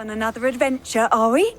On another adventure, are we?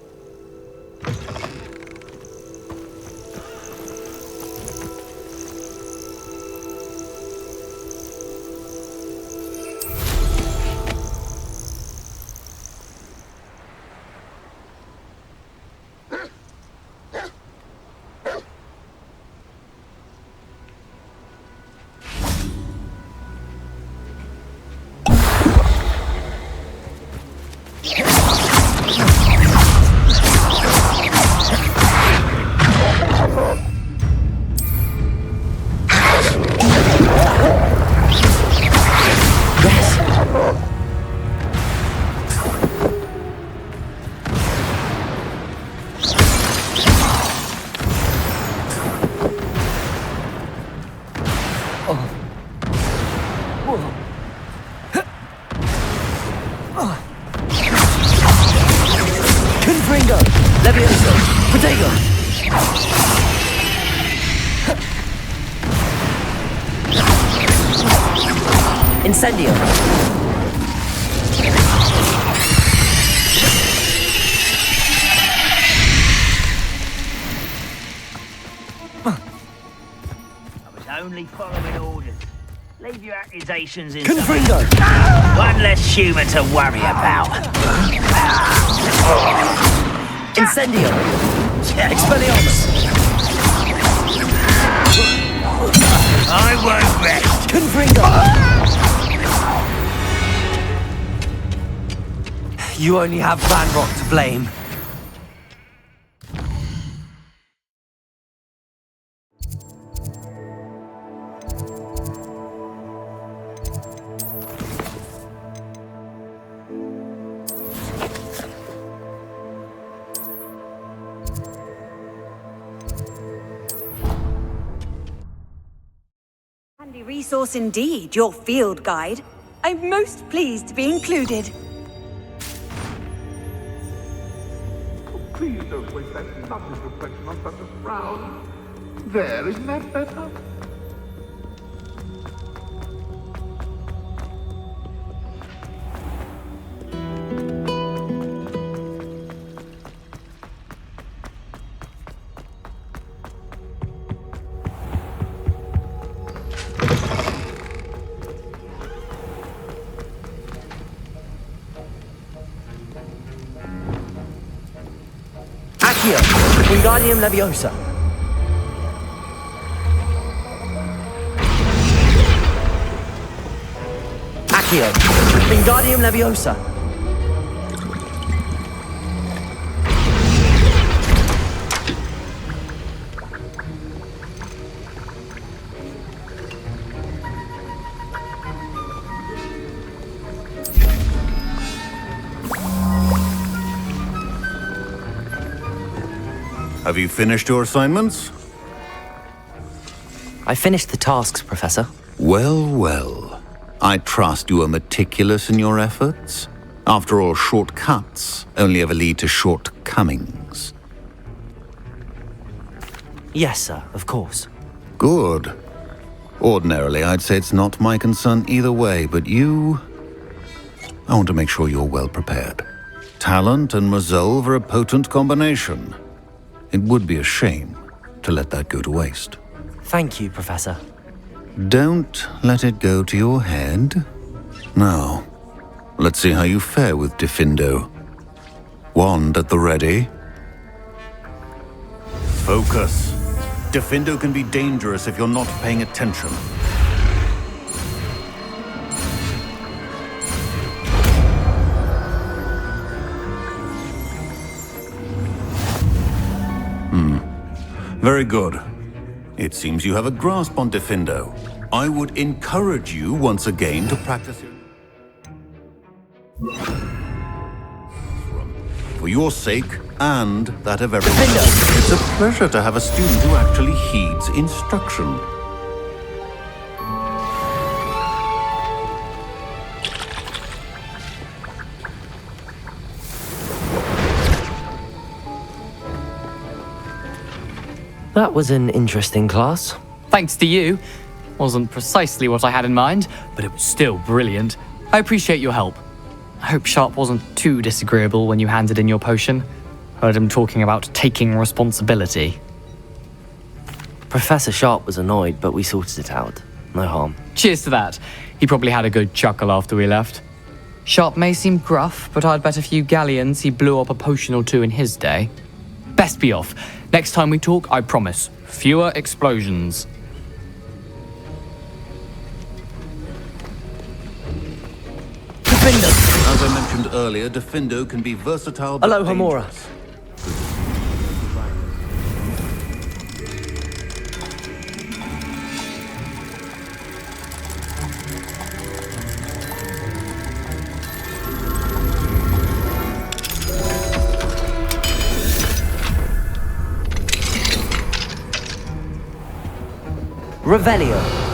Incendio. I was only following orders. Leave your accusations in. Confringo! One less human to worry about. Incendio. Expelliarmus. I won't rest. Confringo! You only have Ranrok to blame. Handy resource indeed, your field guide. I'm most pleased to be included. Please don't waste that lovely reflection on such a frown. There, isn't that better? Accio, Wingardium Leviosa. Accio, Wingardium Leviosa. Have you finished your assignments? I finished the tasks, Professor. Well, well. I trust you are meticulous in your efforts. After all, shortcuts only ever lead to shortcomings. Yes, sir, of course. Good. Ordinarily, I'd say it's not my concern either way, but you... I want to make sure you're well prepared. Talent and resolve are a potent combination. It would be a shame to let that go to waste. Thank you, Professor. Don't let it go to your head. Now, let's see how you fare with Diffindo. Wand at the ready. Focus. Diffindo can be dangerous if you're not paying attention. Very good. It seems you have a grasp on Diffindo. I would encourage you once again to practice it. For your sake and that of everyone. Diffindo! It's a pleasure to have a student who actually heeds instruction. That was an interesting class. Thanks to you. Wasn't precisely what I had in mind, but it was still brilliant. I appreciate your help. I hope Sharp wasn't too disagreeable when you handed in your potion. Heard him talking about taking responsibility. Professor Sharp was annoyed, but we sorted it out. No harm. Cheers to that. He probably had a good chuckle after we left. Sharp may seem gruff, but I'd bet a few galleons he blew up a potion or two in his day. Best be off. Next time we talk, I promise, fewer explosions. Defindo! As I mentioned earlier, Defindo can be versatile but Aloha Mora. dangerous. Revelio.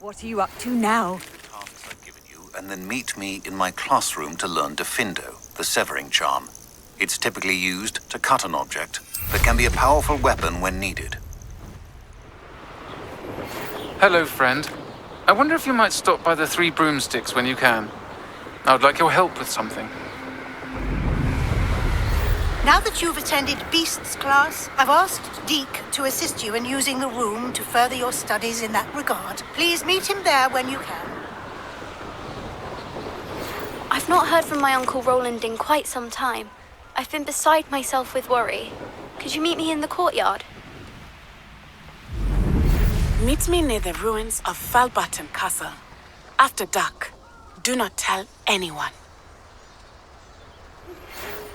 What are you up to now? Tasks I've given you, and then meet me in my classroom to learn Defindo, the severing charm. It's typically used to cut an object, but can be a powerful weapon when needed. Hello, friend. I wonder if you might stop by the 3 broomsticks when you can. I would like your help with something. Now that you've attended Beasts class, I've asked Deke to assist you in using the room to further your studies in that regard. Please meet him there when you can. I've not heard from my Uncle Roland in quite some time. I've been beside myself with worry. Could you meet me in the courtyard? Meet me near the ruins of Falbaton Castle. After dark. Do not tell anyone.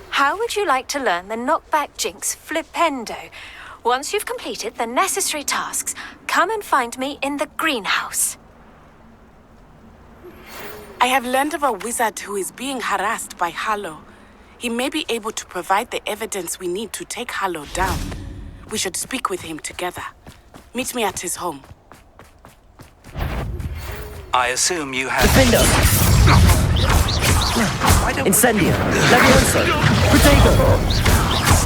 How would you like to learn the knockback jinx Flipendo? Once you've completed the necessary tasks, come and find me in the greenhouse. I have learned of a wizard who is being harassed by Hallow. He may be able to provide the evidence we need to take Hallow down. We should speak with him together. Meet me at his home. I assume you have... Defindo! Incendio! Levioso! Protego!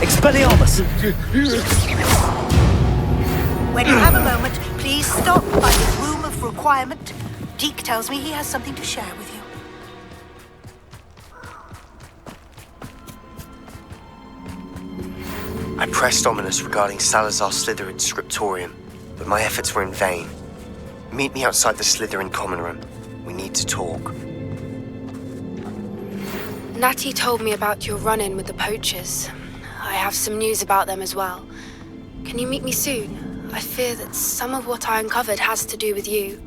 Expelliarmus! When you have a moment, please stop by the room of requirement. Deke tells me he has something to share with you. I pressed Ominous regarding Salazar Slytherin's scriptorium, but my efforts were in vain. Meet me outside the Slytherin common room. We need to talk. Natty told me about your run-in with the poachers. I have some news about them as well. Can you meet me soon? I fear that some of what I uncovered has to do with you.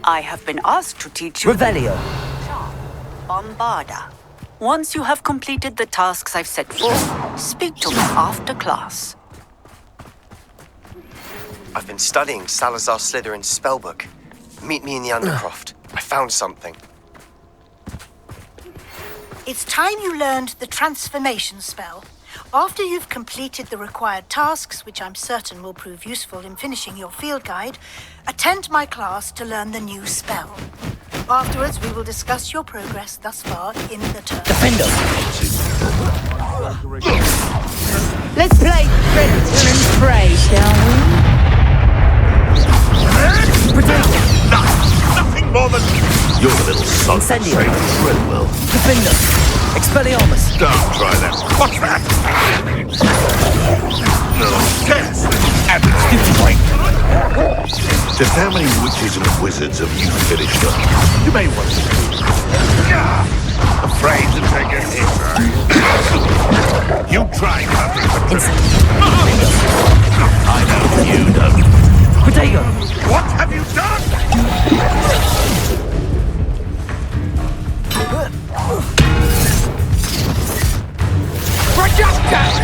I have been asked to teach you... Revelio! Bombarda. Once you have completed the tasks I've set forth, speak to me after class. I've been studying Salazar Slytherin's spellbook. Meet me in the Undercroft. I found something. It's time you learned the transformation spell. After you've completed the required tasks, which I'm certain will prove useful in finishing your field guide, attend my class to learn the new spell. Afterwards, we will discuss your progress thus far in the term. Defindo! Let's play predator and prey, shall we? Nothing more than... You're a little son. Incendio. Well. Defender. Expelliarmus. Don't try that. What's that? No. Test. Just how many witches and wizards have you finished up? You may want to... Afraid to take a hit, are you? You try covering the trip. I know you don't. Protego. What have you done? Projectile!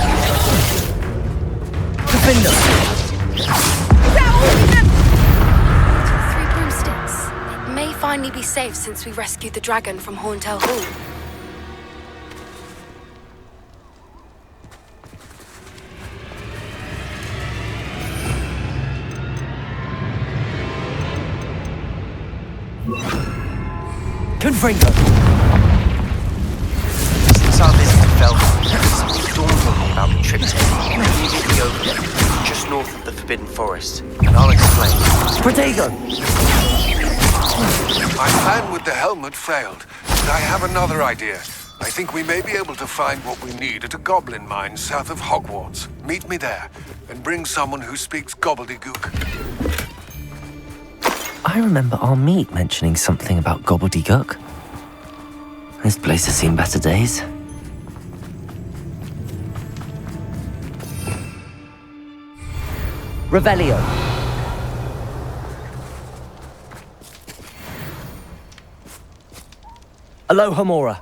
Defender. Three broomsticks. It may finally be safe since we rescued the dragon from Horntail Hall. Confringo. Since our visit to Felton, something dawned on me about the trip to immediately over just north of the Forbidden Forest, and I'll explain. Protego. My plan with the helmet failed, but I have another idea. I think we may be able to find what we need at a goblin mine south of Hogwarts. Meet me there, and bring someone who speaks gobbledygook. I remember our meet mentioning something about gobbledygook. This place has seen better days. Revelio. Alohomora.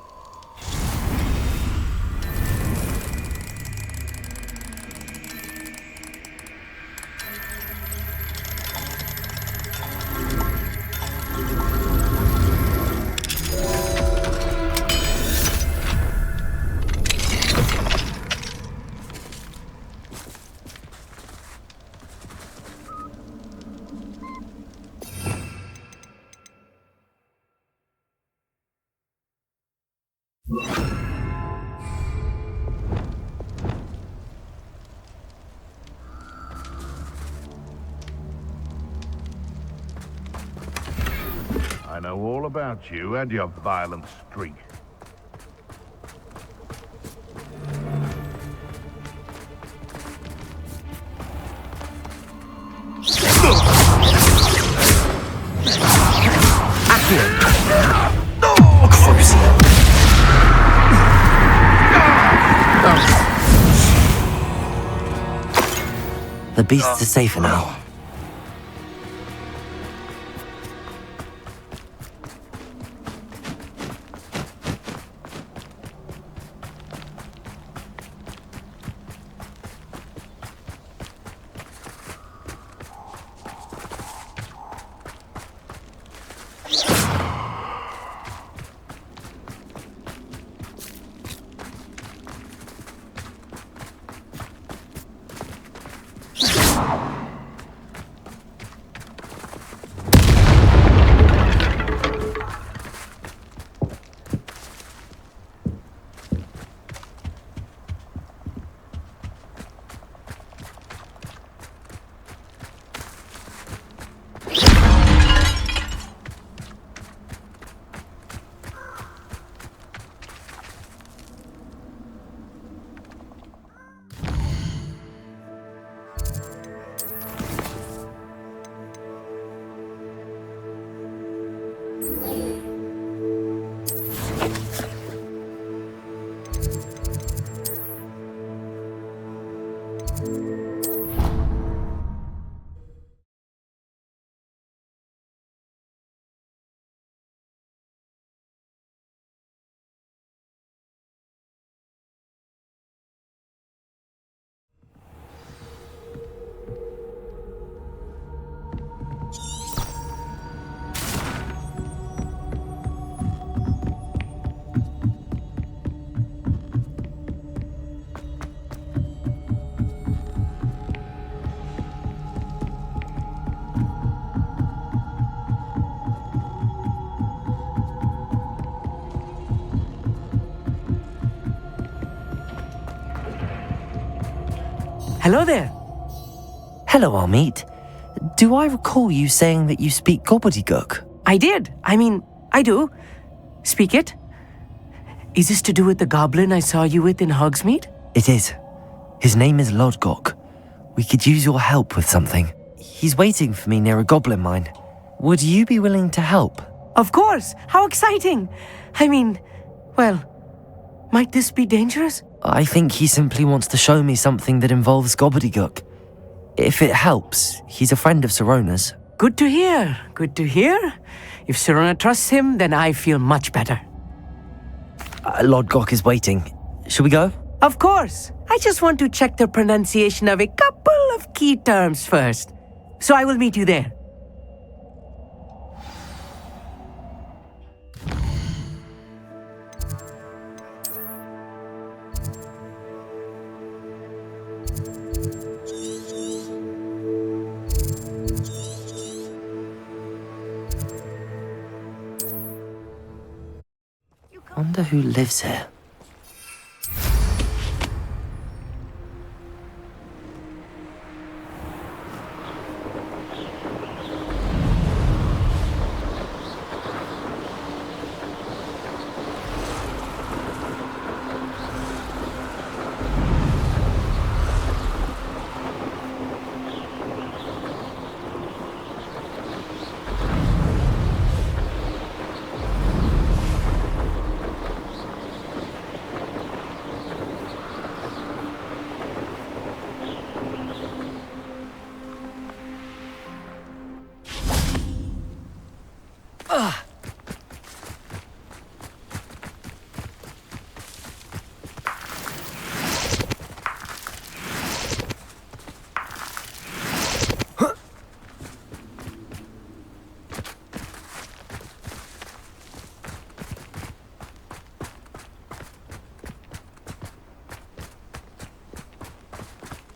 I know all about you and your violent streak. The beasts are safer now. Hello there. Hello, Hogsmeade. Do I recall you saying that you speak gobbledygook? I did. I do. Speak it. Is this to do with the goblin I saw you with in Hogsmeade? It is. His name is Lodgok. We could use your help with something. He's waiting for me near a goblin mine. Would you be willing to help? Of course. How exciting. Well, might this be dangerous? I think he simply wants to show me something that involves gobbledygook. If it helps, he's a friend of Sirona's. Good to hear. Good to hear. If Sirona trusts him, then I feel much better. Lodgok is waiting. Shall we go? Of course. I just want to check the pronunciation of a couple of key terms first. So I will meet you there. Wonder who lives here.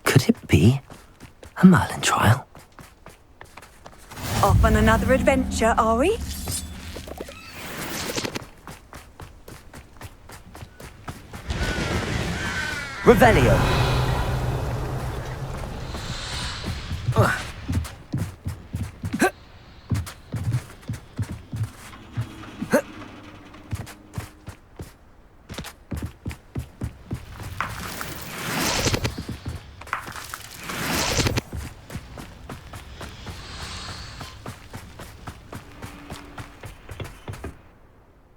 Could it be a Merlin trial? Off on another adventure, are we? Revelio.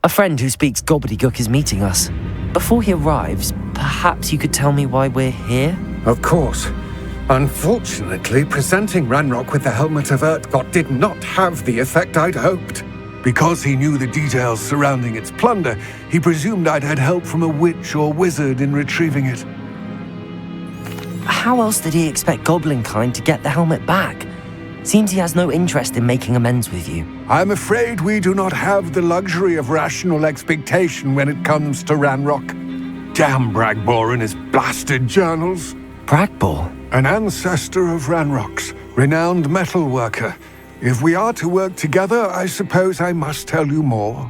A friend who speaks gobbledygook is meeting us. Before he arrives, perhaps you could tell me why we're here? Of course. Unfortunately, presenting Ranrok with the Helmet of Urtkot did not have the effect I'd hoped. Because he knew the details surrounding its plunder, he presumed I'd had help from a witch or wizard in retrieving it. How else did he expect Goblinkind to get the helmet back? Seems he has no interest in making amends with you. I'm afraid we do not have the luxury of rational expectation when it comes to Ranrok. Damn Bragbor and his blasted journals. Bragbor? An ancestor of Ranrok's, renowned metalworker. If we are to work together, I suppose I must tell you more.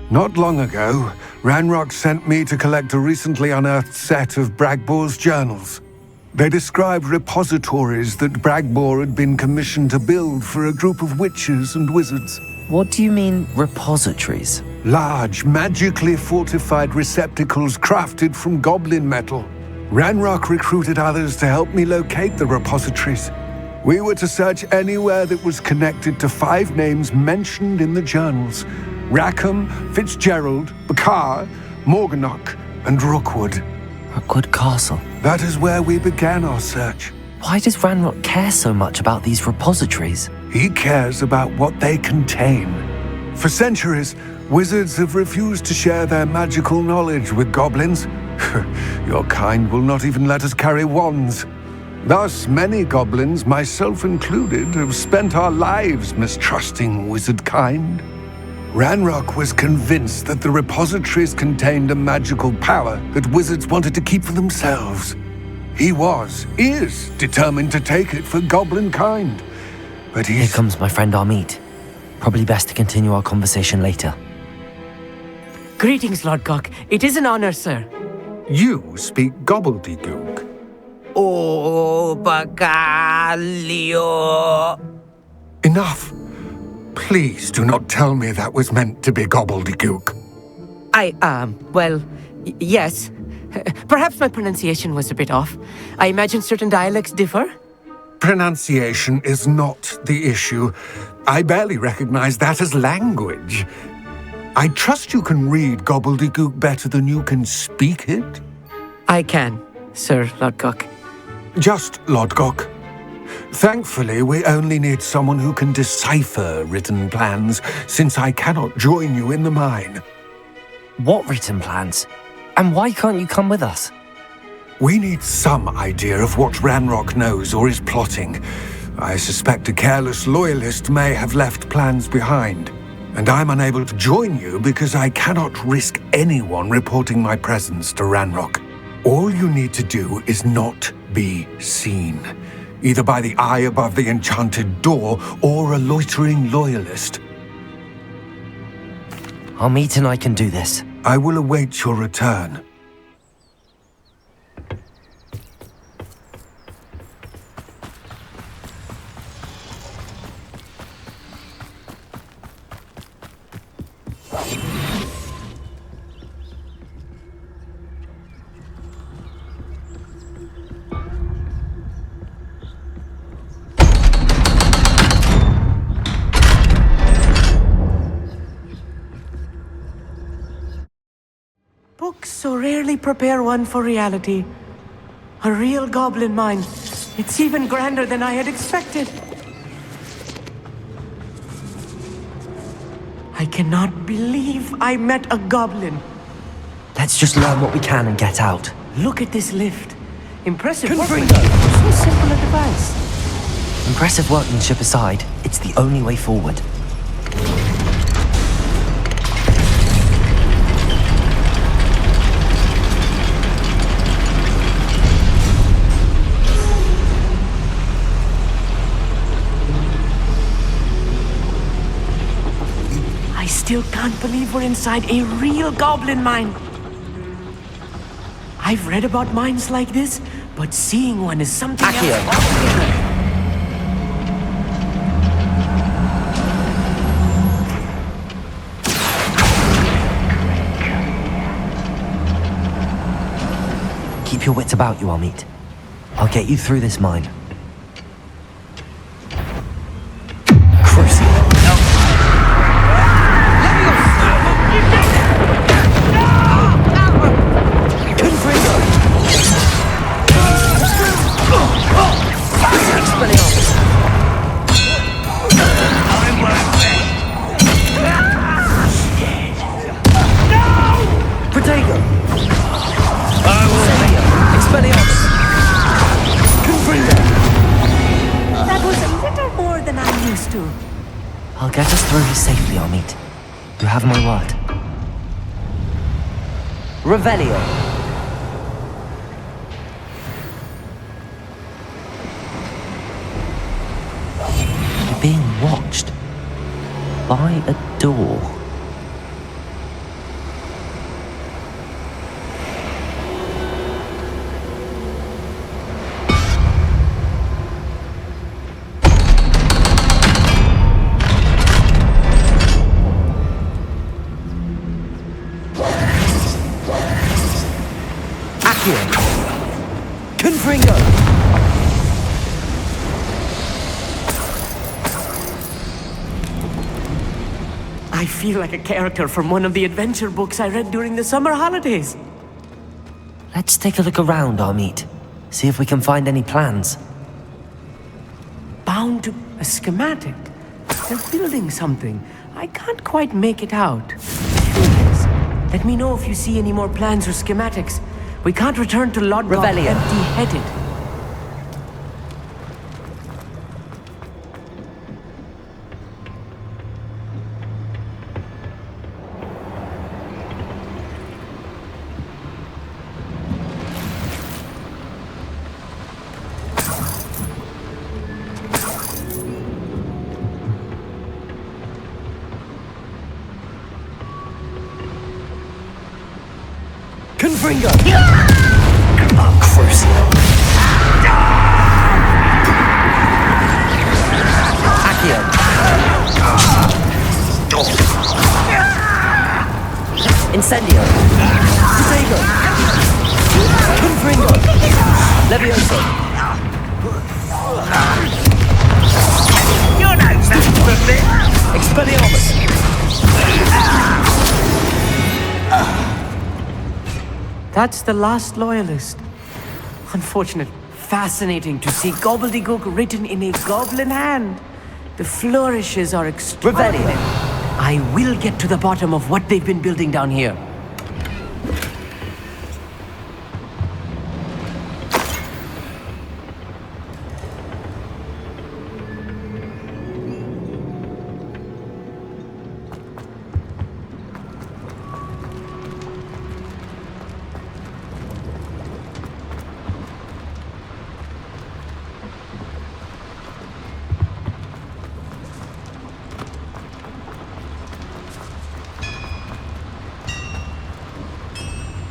Not long ago, Ranrok sent me to collect a recently unearthed set of Bragbor's journals. They described repositories that Bragbor had been commissioned to build for a group of witches and wizards. What do you mean, repositories? Large, magically fortified receptacles crafted from goblin metal. Ranrok recruited others to help me locate the repositories. We were to search anywhere that was connected to 5 names mentioned in the journals: Rackham, Fitzgerald, Bakar, Morganach, and Rookwood. Rookwood Castle. That is where we began our search. Why does Ranrok care so much about these repositories? He cares about what they contain. For centuries, wizards have refused to share their magical knowledge with goblins. Your kind will not even let us carry wands. Thus, many goblins, myself included, have spent our lives mistrusting wizard kind. Ranrok was convinced that the repositories contained a magical power that wizards wanted to keep for themselves. He is determined to take it for goblin kind. But Here comes my friend Hogsmeade. Probably best to continue our conversation later. Greetings, Lodgok. It is an honor, sir. You speak gobbledygook. Oh, Bacalio. Enough. Please do not tell me that was meant to be gobbledygook. Yes. Perhaps my pronunciation was a bit off. I imagine certain dialects differ. Pronunciation is not the issue. I barely recognize that as language. I trust you can read gobbledygook better than you can speak it? I can, Sir Lodgok. Just Lodgok. Thankfully, we only need someone who can decipher written plans, since I cannot join you in the mine. What written plans? And why can't you come with us? We need some idea of what Ranrok knows or is plotting. I suspect a careless loyalist may have left plans behind. And I'm unable to join you because I cannot risk anyone reporting my presence to Ranrok. All you need to do is not be seen, either by the eye above the enchanted door or a loitering loyalist. Hogsmeade and I can do this. I will await your return. Books so rarely prepare one for reality. A real goblin mine. It's even grander than I had expected. I cannot believe I met a goblin. Let's just learn what we can and get out. Look at this lift. Impressive workmanship. So simple a device. Impressive workmanship aside, it's the only way forward. I still can't believe we're inside a real goblin mine. I've read about mines like this, but seeing one is something else. Keep your wits about you, Hogsmeade. I'll get you through this mine. Crucible. That was a little more than I'm used to. I'll get us through this safely, Hogsmeade. You have my word. Revelio. You're being watched by a door. Confringo! I feel like a character from one of the adventure books I read during the summer holidays. Let's take a look around, Hogsmeade. See if we can find any plans. Bound to a schematic. They're building something. I can't quite make it out. Curious. Let me know if you see any more plans or schematics. We can't return to Lodgok empty-headed. Confringo! Crucible! Incendio. Fuego. Confringo. Levioso. You're no match for this! Expelliarmus. That's the last loyalist. Unfortunate. Fascinating to see gobbledygook written in a goblin hand. The flourishes are extraordinary. Revelio. I will get to the bottom of what they've been building down here.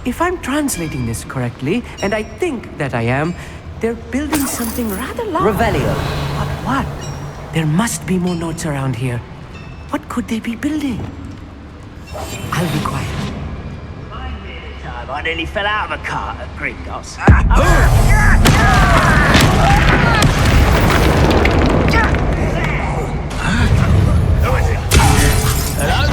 If I'm translating this correctly, and I think that I am, they're building something rather large. Revelio. But what? There must be more notes around here. What could they be building? I'll be quiet. I nearly fell out of a cart at Gringotts. Who is it? Hello?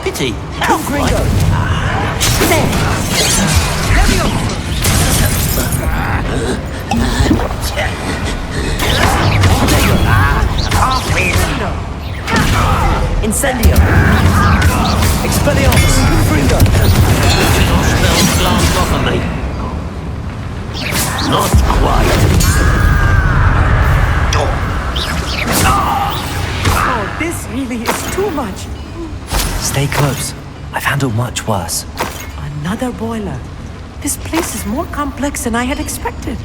Pity. Come, Gringo. Incendio. Expelliarmus. Gringo. Your spells glanced off of me. Not quite. Oh, this really is too much. Stay close. I've handled much worse. Another boiler. This place is more complex than I had expected.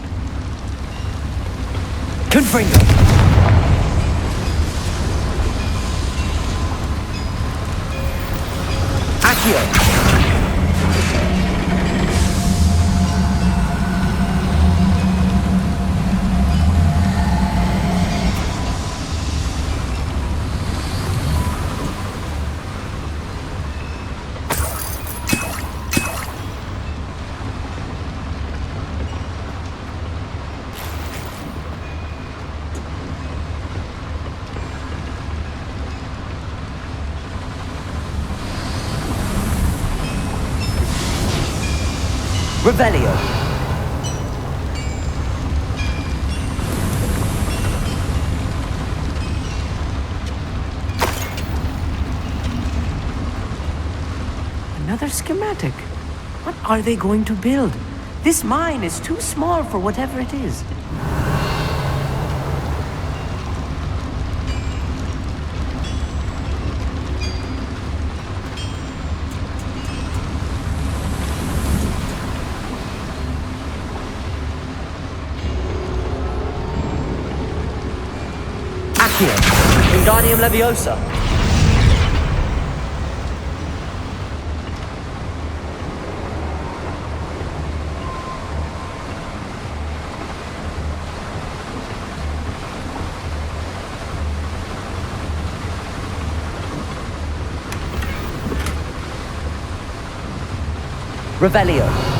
Confringo. Accio. Revelio. Another schematic. What are they going to build? This mine is too small for whatever it is. Wingardium Leviosa. Revelio.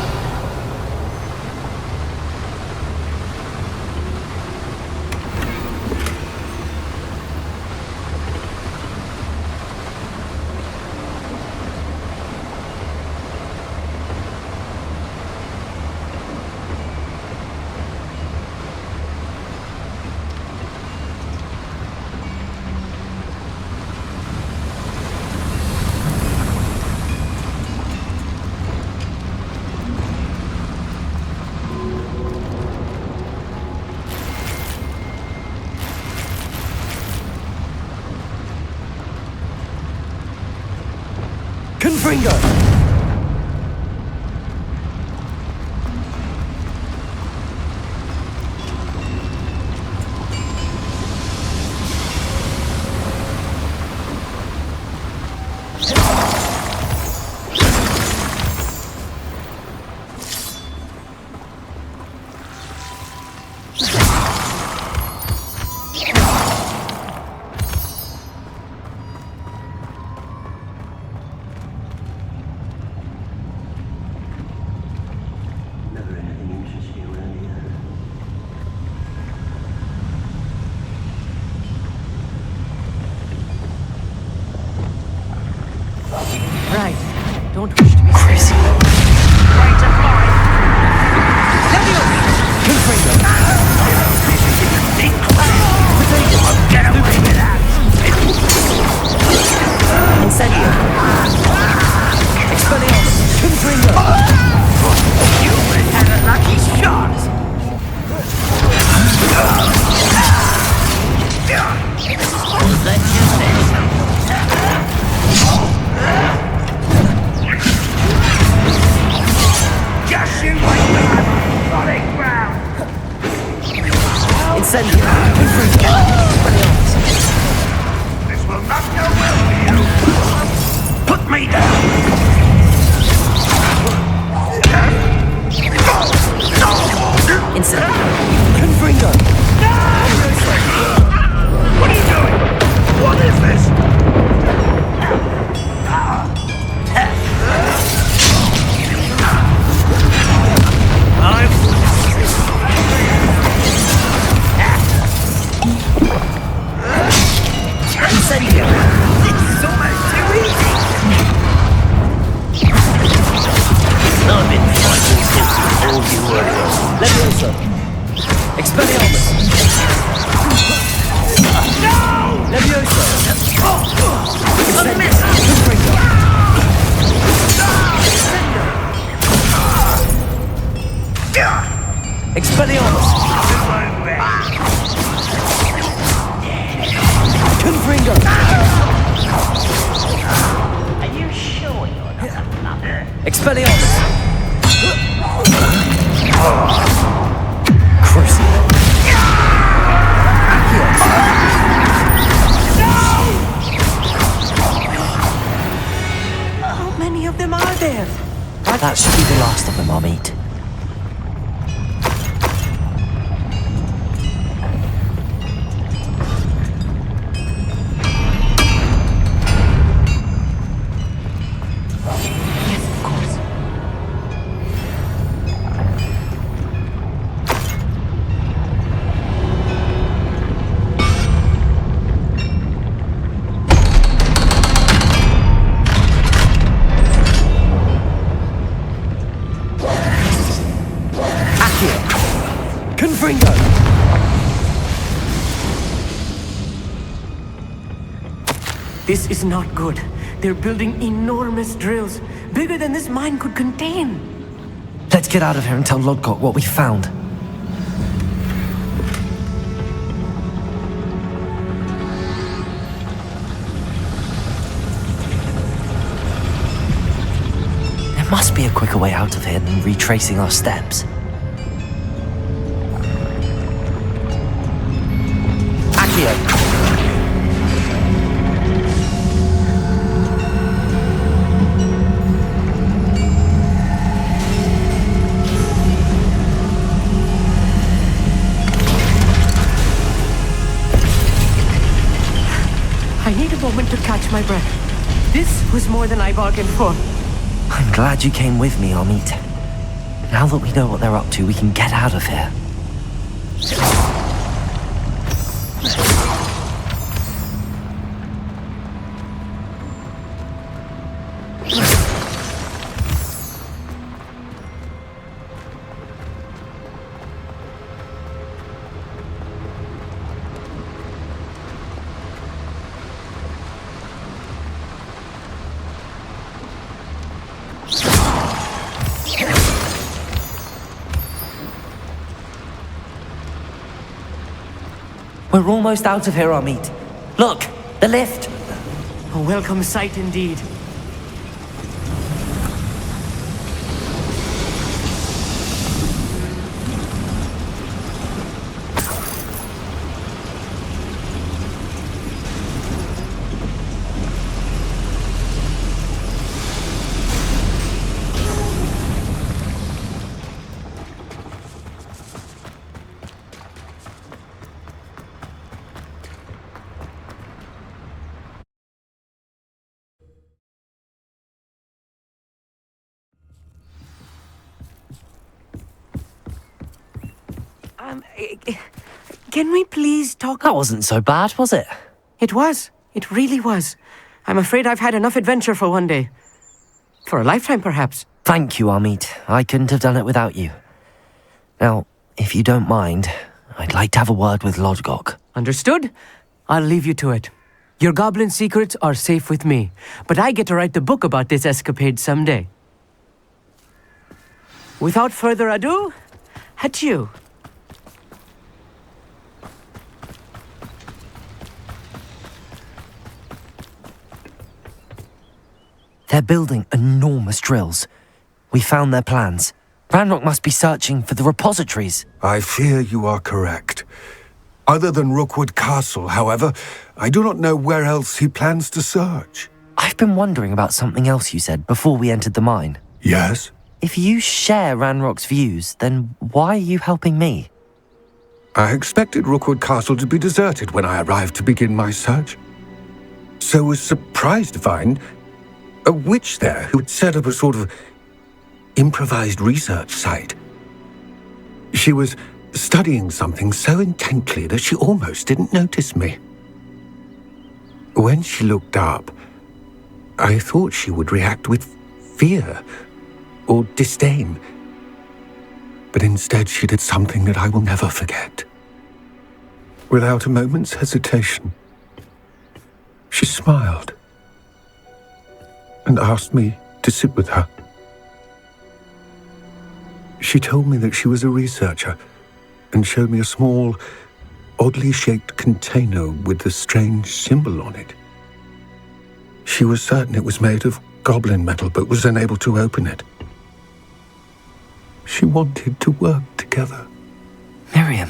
Confringo! Right. Don't wish to be crazy. Get away with that! Incendio! Expelliarmus! Confringo! You must have a lucky shot! Let's just just shoot like that on solid ground! Incendio! Confringo! Expelliarmus! This will not go well for you! Put me down! Incendio! Confringo! What are you doing? What is this? Incendio! This is almost too easy! I've been fighting since before you were here. Leviosa! Expelliarmus! No! Leviosa! A miss! Confringo! Expelliarmus! Confringo! Are you sure you're not another? Expelliarmus! Crucible! How many of them are there? That should be the last of them, Hogsmeade. Confringo! This is not good. They're building enormous drills, bigger than this mine could contain. Let's get out of here and tell Lodgok what we found. There must be a quicker way out of here than retracing our steps. Accio! I need a moment to catch my breath. This was more than I bargained for. I'm glad you came with me, Hogsmeade. Now that we know what they're up to, we can get out of here. We're almost out of here, Hogsmeade. Look, the lift. A welcome sight indeed. Can we please talk? That wasn't so bad, was it? It was. It really was. I'm afraid I've had enough adventure for one day. For a lifetime, perhaps. Thank you, Hogsmeade. I couldn't have done it without you. Now, if you don't mind, I'd like to have a word with Lodgok. Understood? I'll leave you to it. Your goblin secrets are safe with me, but I get to write the book about this escapade someday. Without further ado, adieu. They're building enormous drills. We found their plans. Ranrok must be searching for the repositories. I fear you are correct. Other than Rookwood Castle, however, I do not know where else he plans to search. I've been wondering about something else you said before we entered the mine. Yes? If you share Ranrock's views, then why are you helping me? I expected Rookwood Castle to be deserted when I arrived to begin my search. So was surprised to find a witch there who had set up a sort of improvised research site. She was studying something so intently that she almost didn't notice me. When she looked up, I thought she would react with fear or disdain. But instead she did something that I will never forget. Without a moment's hesitation, she smiled and asked me to sit with her. She told me that she was a researcher and showed me a small, oddly shaped container with a strange symbol on it. She was certain it was made of goblin metal, but was unable to open it. She wanted to work together. Miriam.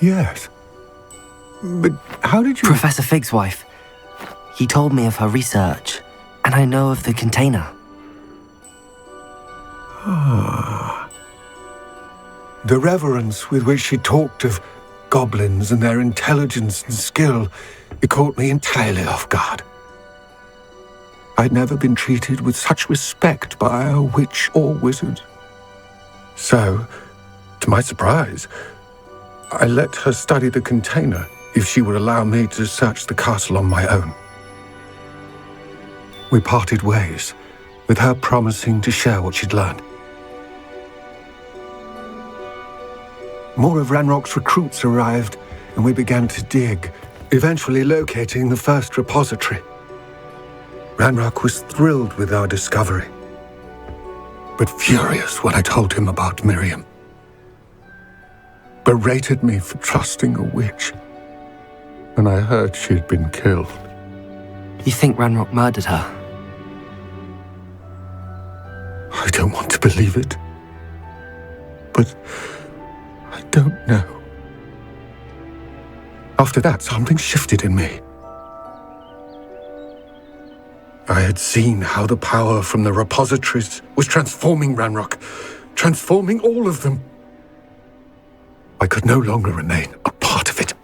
Yes. But how did you... Professor Fig's wife. He told me of her research, and I know of the container. Ah. The reverence with which she talked of goblins and their intelligence and skill, it caught me entirely off guard. I'd never been treated with such respect by a witch or wizard. So, to my surprise, I let her study the container if she would allow me to search the castle on my own. We parted ways, with her promising to share what she'd learned. More of Ranrock's recruits arrived, and we began to dig, eventually locating the first repository. Ranrok was thrilled with our discovery, but furious when I told him about Miriam. Berated me for trusting a witch, and I heard she'd been killed. You think Ranrok murdered her? I don't want to believe it, but I don't know. After that, something shifted in me. I had seen how the power from the repositories was transforming Ranrok, transforming all of them. I could no longer remain a part of it.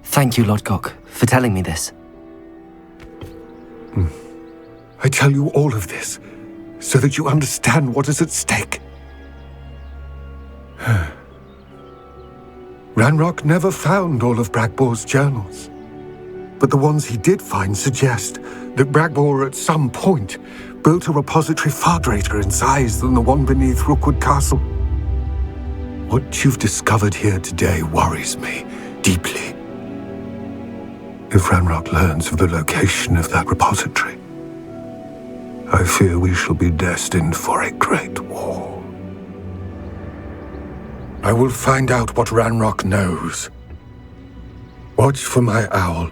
Thank you, Lodgok, for telling me this. I tell you all of this so that you understand what is at stake. Ranrok never found all of Bragbor's journals, but the ones he did find suggest that Bragbor at some point built a repository far greater in size than the one beneath Rookwood Castle. What you've discovered here today worries me deeply. If Ranrok learns of the location of that repository, I fear we shall be destined for a great war. I will find out what Ranrok knows. Watch for my owl.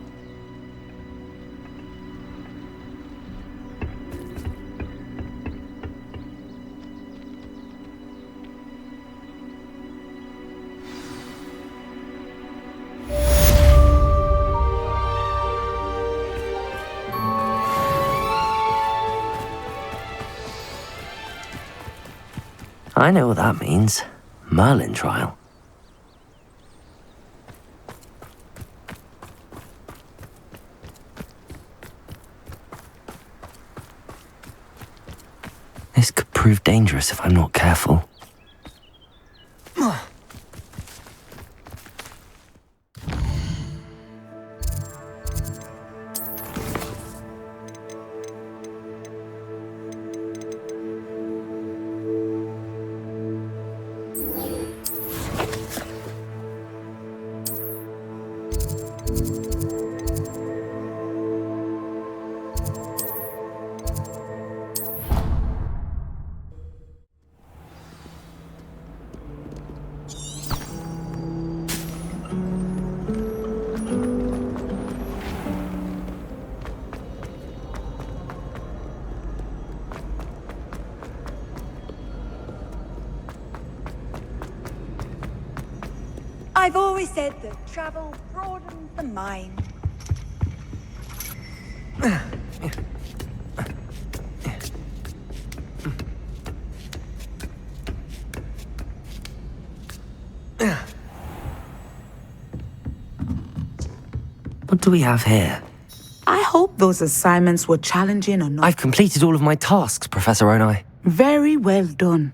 I know what that means. Merlin trial. This could prove dangerous if I'm not careful. I've always said that travel broadens the mind. What do we have here? I hope those assignments were challenging enough. I've completed all of my tasks, Professor Onai. Very well done.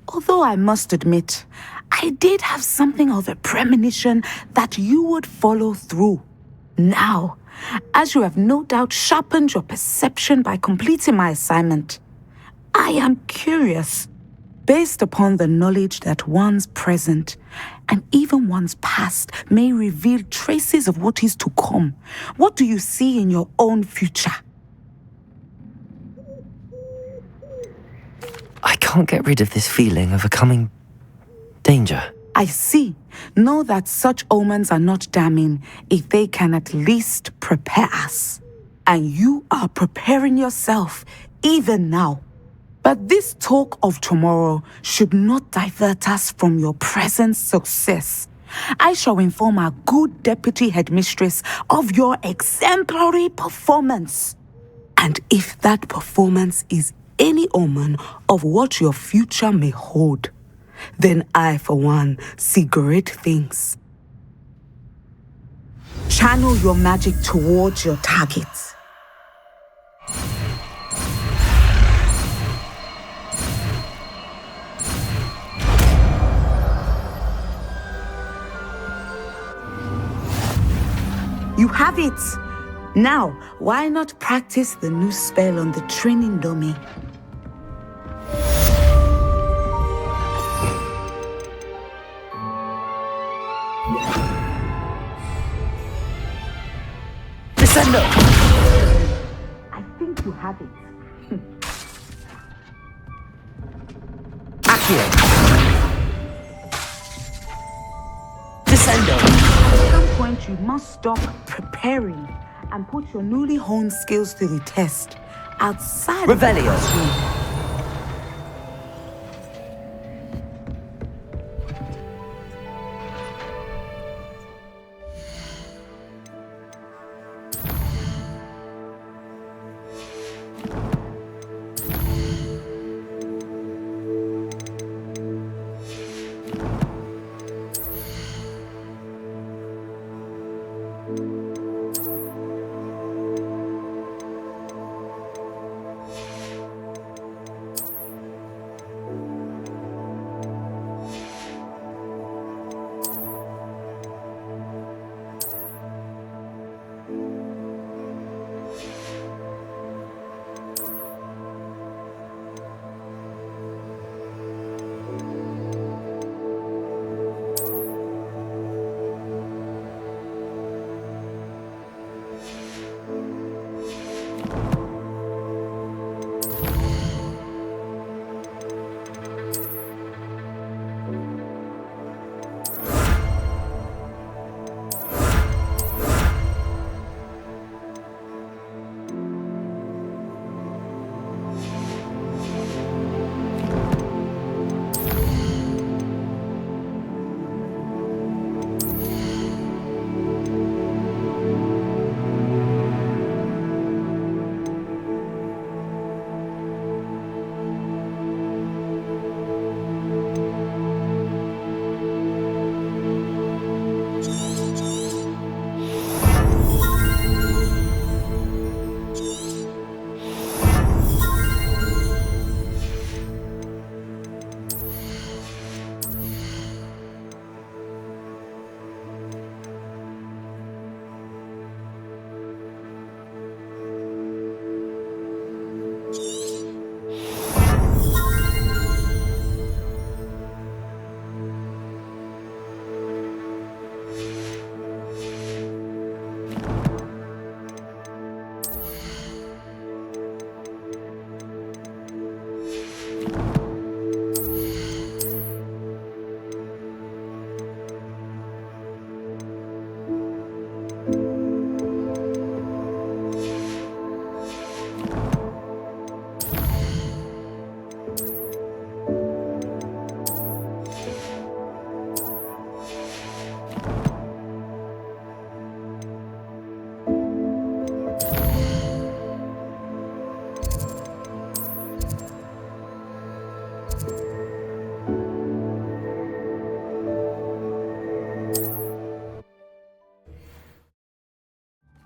Although I must admit, I did have something of a premonition that you would follow through. Now, as you have no doubt sharpened your perception by completing my assignment, I am curious, based upon the knowledge that one's present and even one's past may reveal traces of what is to come. What do you see in your own future? I can't get rid of this feeling of a coming danger. I see. Know that such omens are not damning if they can at least prepare us. And you are preparing yourself even now. But this talk of tomorrow should not divert us from your present success. I shall inform our good deputy headmistress of your exemplary performance. And if that performance is any omen of what your future may hold, then I, for one, see great things. Channel your magic towards your targets. You have it! Now, why not practice the new spell on the training dummy? Descendo! I think you have it. Accio! Descendo! At some point, you must stop preparing and put your newly honed skills to the test outside Revelio. of the classroom.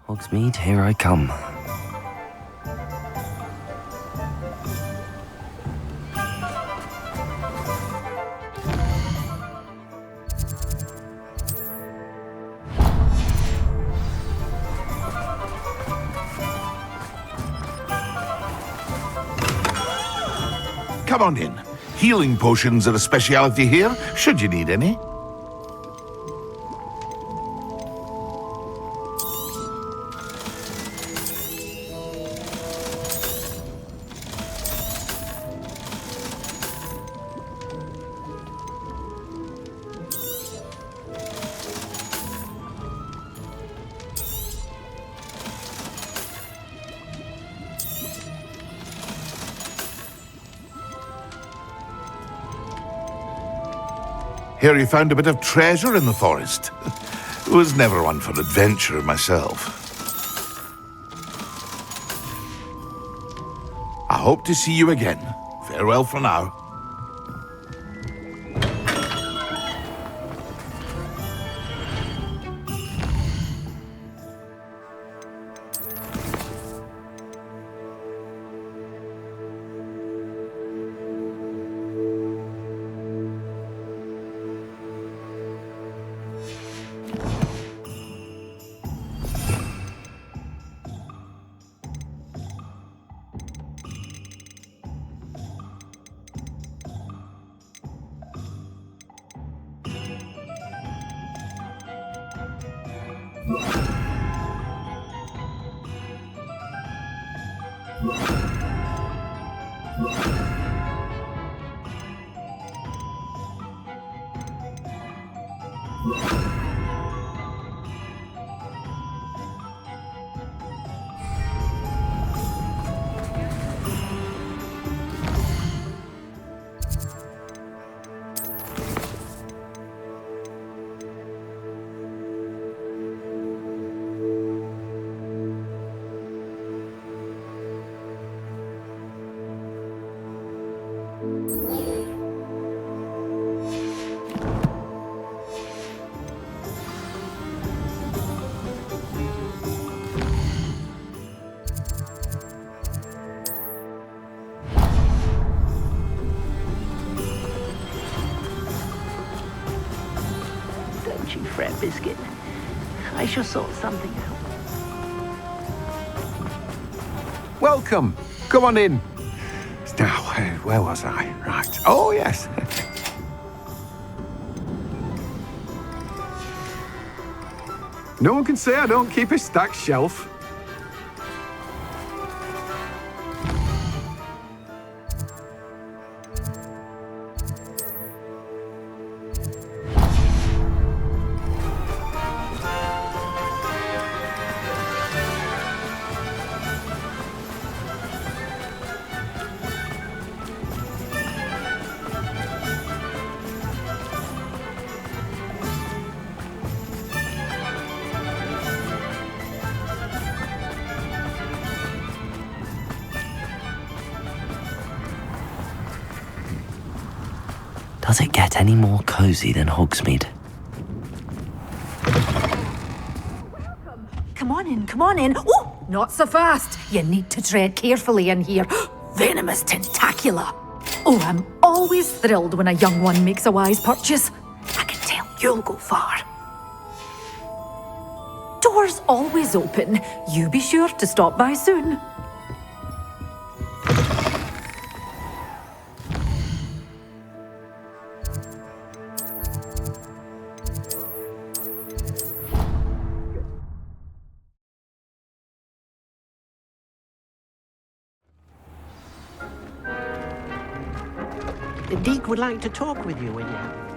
Hogsmeade, here I come. Come on in. Healing potions are a speciality here, should you need any. Hear you found a bit of treasure in the forest. Was never one for adventure myself. I hope to see you again. Farewell for now. Don't you fret, Biscuit. I shall sort something out. Welcome. Come on in. Now, where was I? Right. Oh, yes. No one can say I don't keep a stacked shelf. Does it get any more cozy than Hogsmeade? Come on in. Oh, not so fast. You need to tread carefully in here. Venomous tentacula. Oh, I'm always thrilled when a young one makes a wise purchase. I can tell you'll go far. Doors always open. You be sure to stop by soon. The Deke would like to talk with you when you have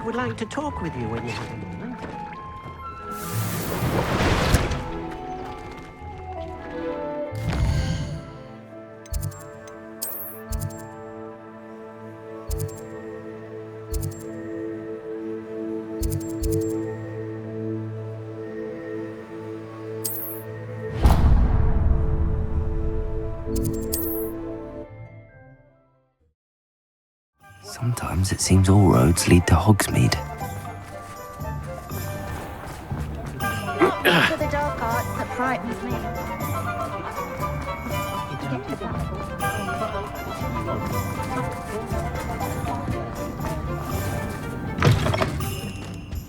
Would like to talk with you when you have a moment. Sometimes it seems all roads lead to Hogsmeade. To the dark arts that frightens me.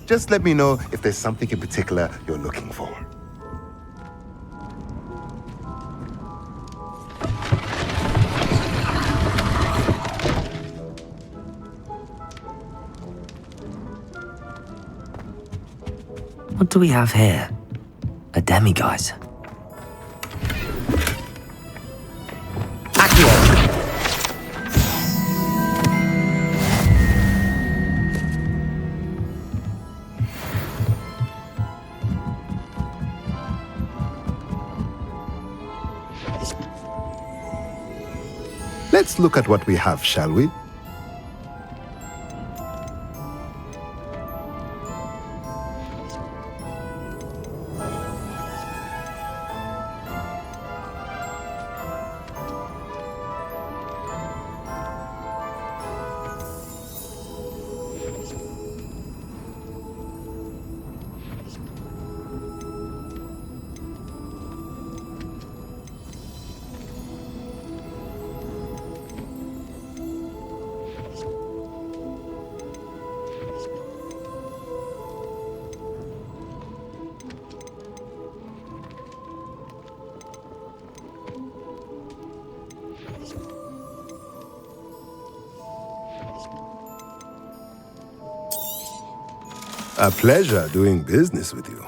Just let me know if there's something in particular you're looking for. What do we have here? A demiguise. Let's look at what we have, shall we? A pleasure doing business with you.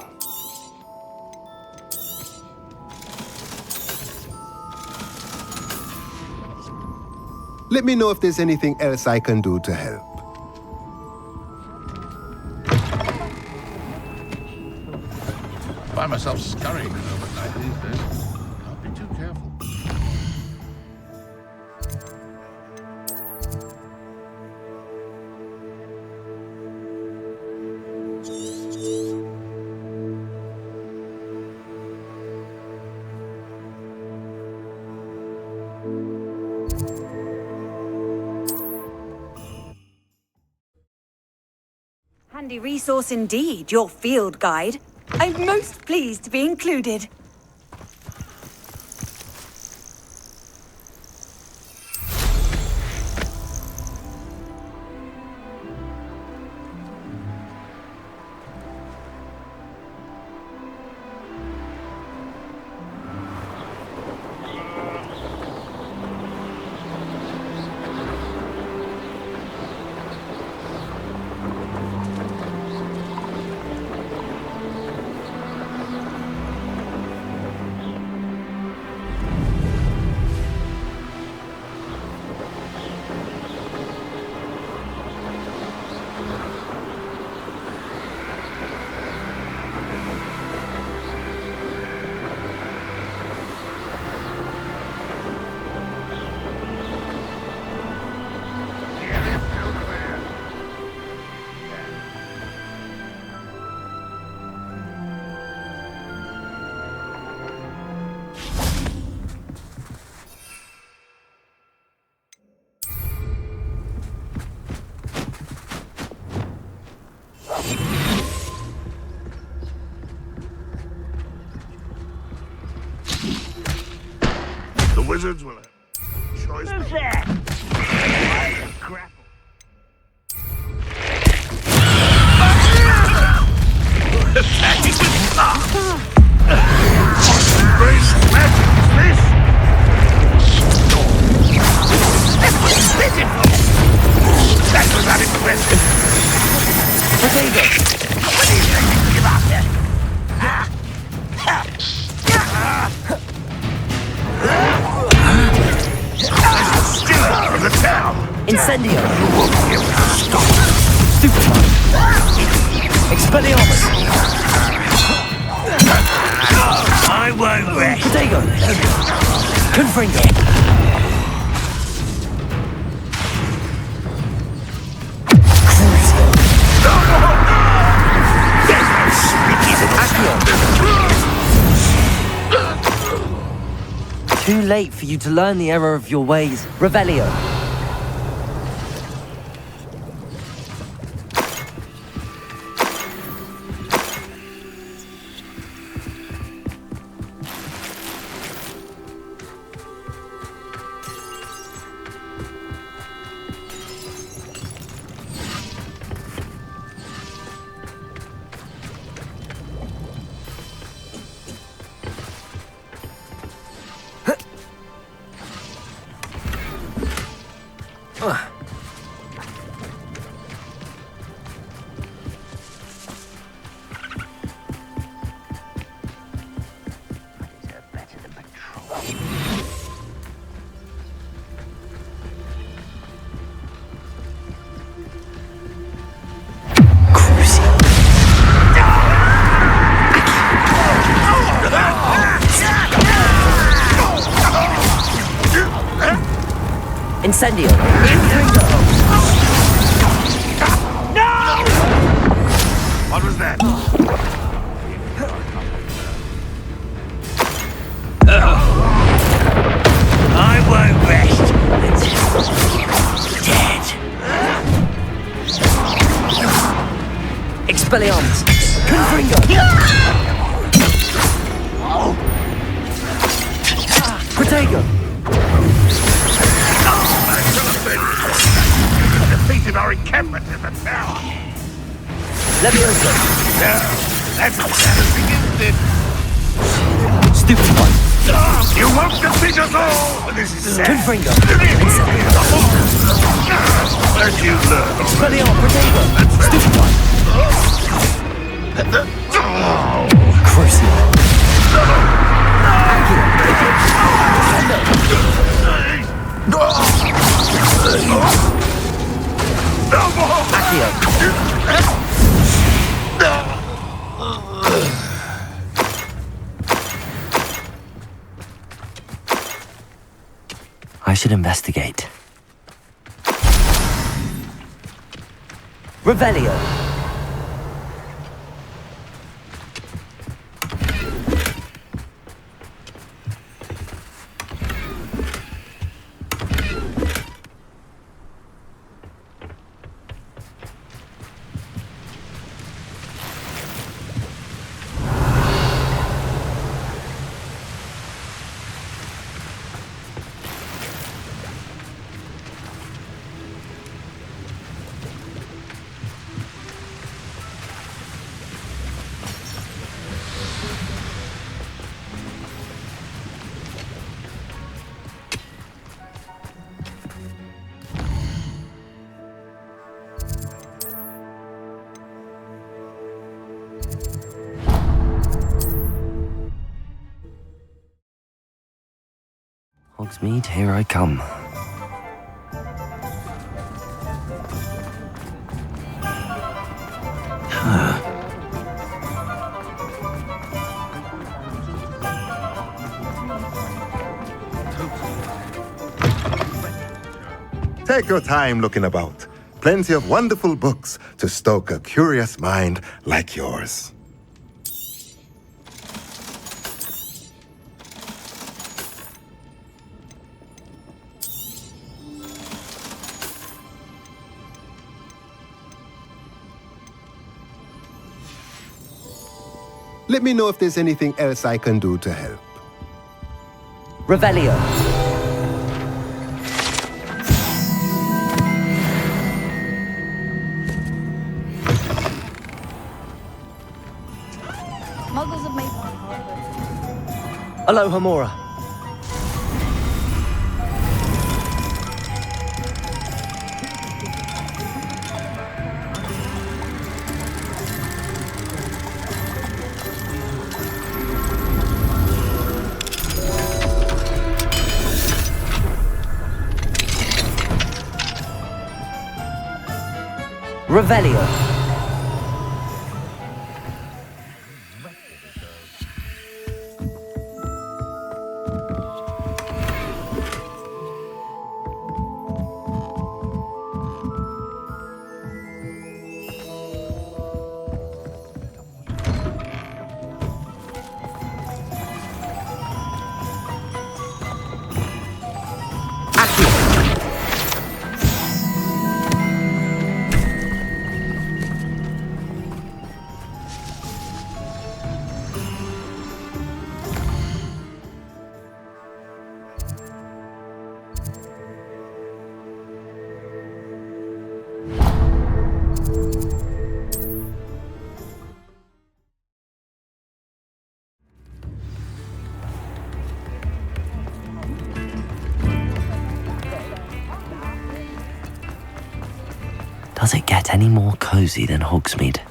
Let me know if there's anything else I can do to help. Find myself scurrying home at night these days. Can't be too careful. Handy resource indeed, your field guide. I'm most pleased to be included. Wizards will have choice. Who's that? Grapple. Expelliarmus! I won't rest. Protego! Confringo! Too late for you to learn the error of your ways. Revelio. Incendio! No! What was that? I won't rest until dead. Expelliarmus! Confringo! Protego! Defeated our encampment in the tower. Levioso! No, that's as bad as begins it. Stupid one! You won't defeat us all! This is sad. Confringo! As you learn. Expelliarmus! Protego! Stupid one! Crucio! Accio! I should investigate. Revelio! Hogsmeade, here I come. Take your time looking about. Plenty of wonderful books to stoke a curious mind like yours. Let me know if there's anything else I can do to help. Revelio. Muggles have made one. Aloha Mora. Revelio. Does it get any more cozy than Hogsmeade?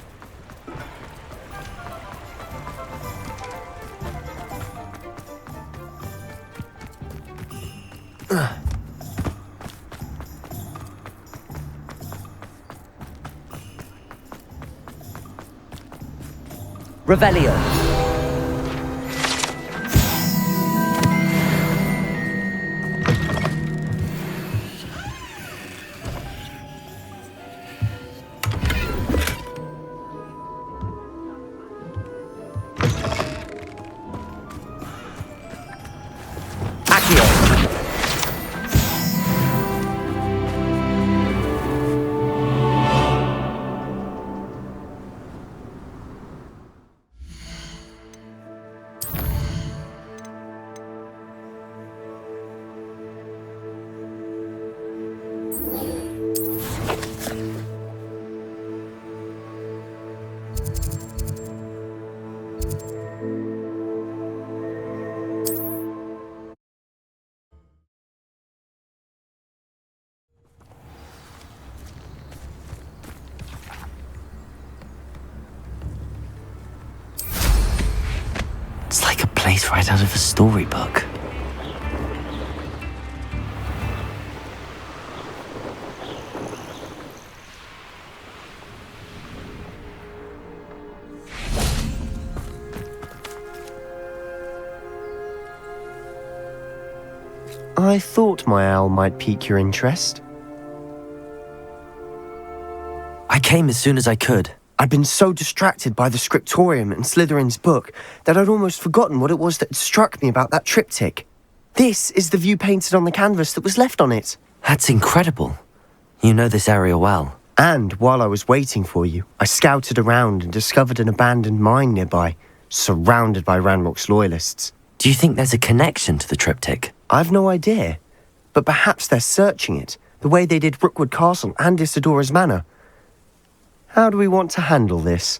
Revelio. It's like a place right out of a storybook. I thought my owl might pique your interest. I came as soon as I could. I'd been so distracted by the scriptorium and Slytherin's book that I'd almost forgotten what it was that struck me about that triptych. This is the view painted on the canvas that was left on it. That's incredible. You know this area well. And while I was waiting for you, I scouted around and discovered an abandoned mine nearby, surrounded by Ranrok's loyalists. Do you think there's a connection to the triptych? I've no idea, but perhaps they're searching it, the way they did Rookwood Castle and Isidora's Manor. How do we want to handle this?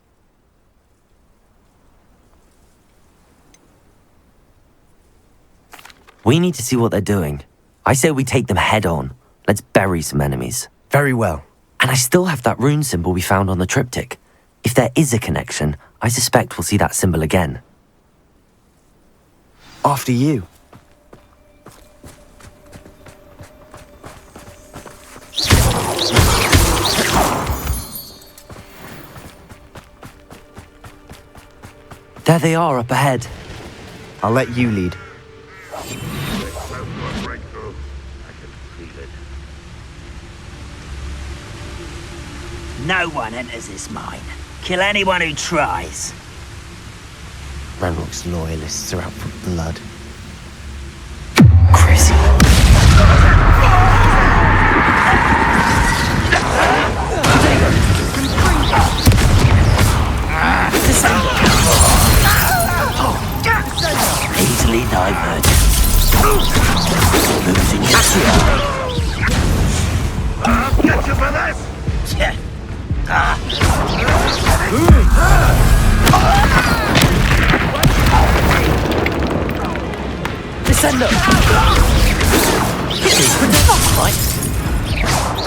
We need to see what they're doing. I say we take them head on. Let's bury some enemies. Very well. And I still have that rune symbol we found on the triptych. If there is a connection, I suspect we'll see that symbol again. After you. There they are up ahead. I'll let you lead. No one enters this mine. Kill anyone who tries. Ranrok's loyalists are out for blood. Crazy. Easily diverted. Losing your I'll get you for this! Yeah. Descendo!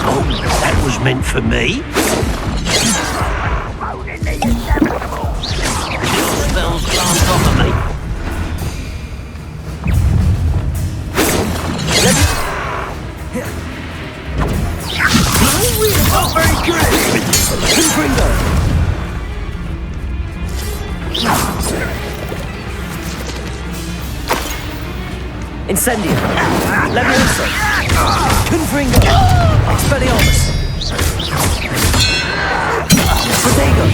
Oh, that was meant for me. Your spells can't bother me. Not very good! Incendio. Leviosa. Confringo. Expelliarmus. Protego.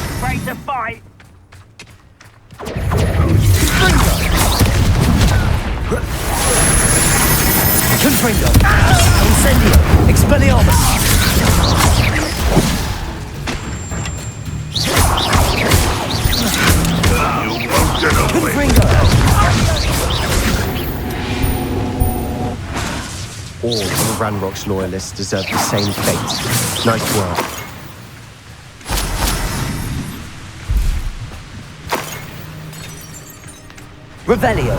Afraid to fight. Confringo. Incendio. Expelliarmus. All of Ranrok's loyalists deserve the same fate. Nice work. Revelio.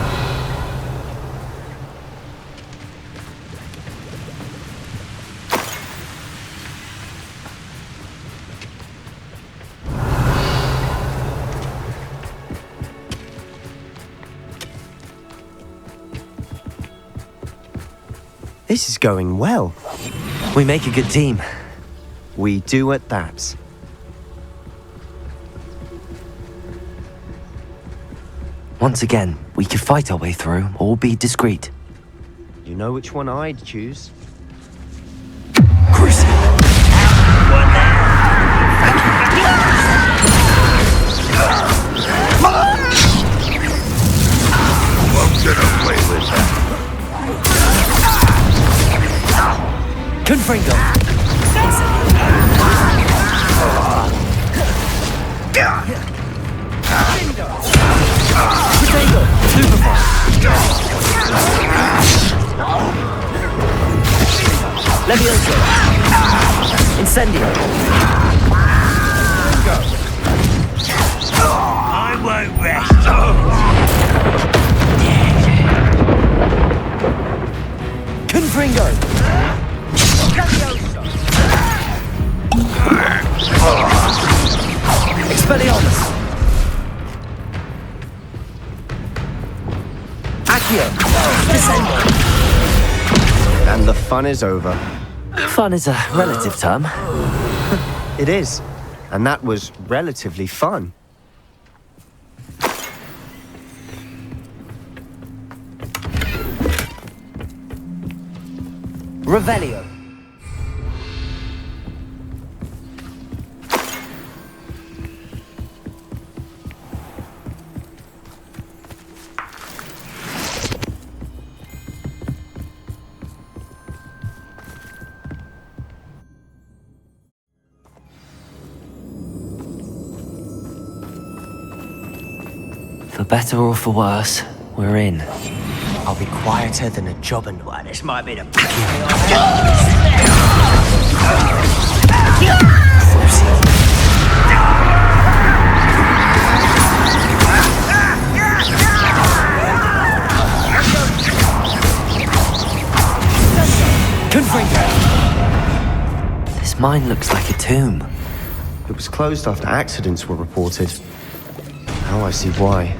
This is going well. We make a good team. We do at that. Once again, we could fight our way through or be discreet. You know which one I'd choose? Confringo! Potato! Stupefy! Levioso! Incendio! I won't rest. Confringo! Expelliarmus! Accio! Descendo! And the fun is over. Fun is a relative term. It is. And that was relatively fun. Revelio. For better or for worse, we're in. I'll be quieter than a jobbing one. This might be the This mine looks like a tomb. It was closed after accidents were reported. Now I see why.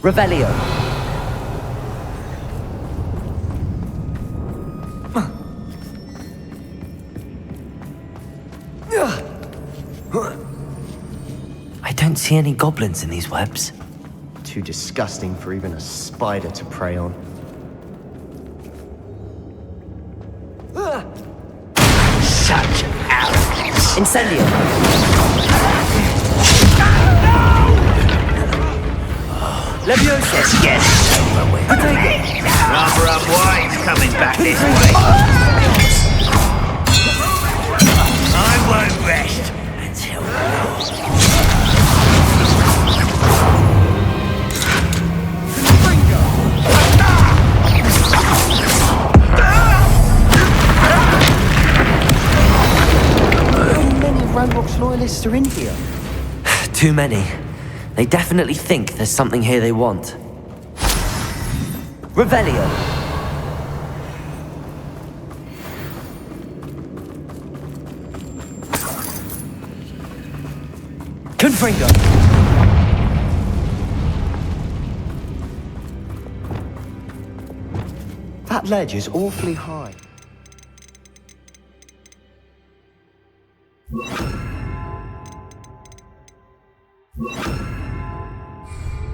Revelio. I don't see any goblins in these webs. Too disgusting for even a spider to prey on. Such arrogance. Incendio. Leviosa! Let's get this over with. Rather unwise coming back this way. I won't rest until How many Ranrok's loyalists are in here? Too many. They definitely think there's something here they want. Revelio. Confringo. That ledge is awfully high.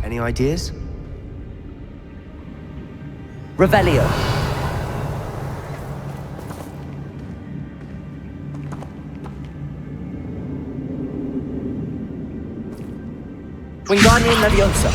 Any ideas? Revelio. Wingardium Leviosa.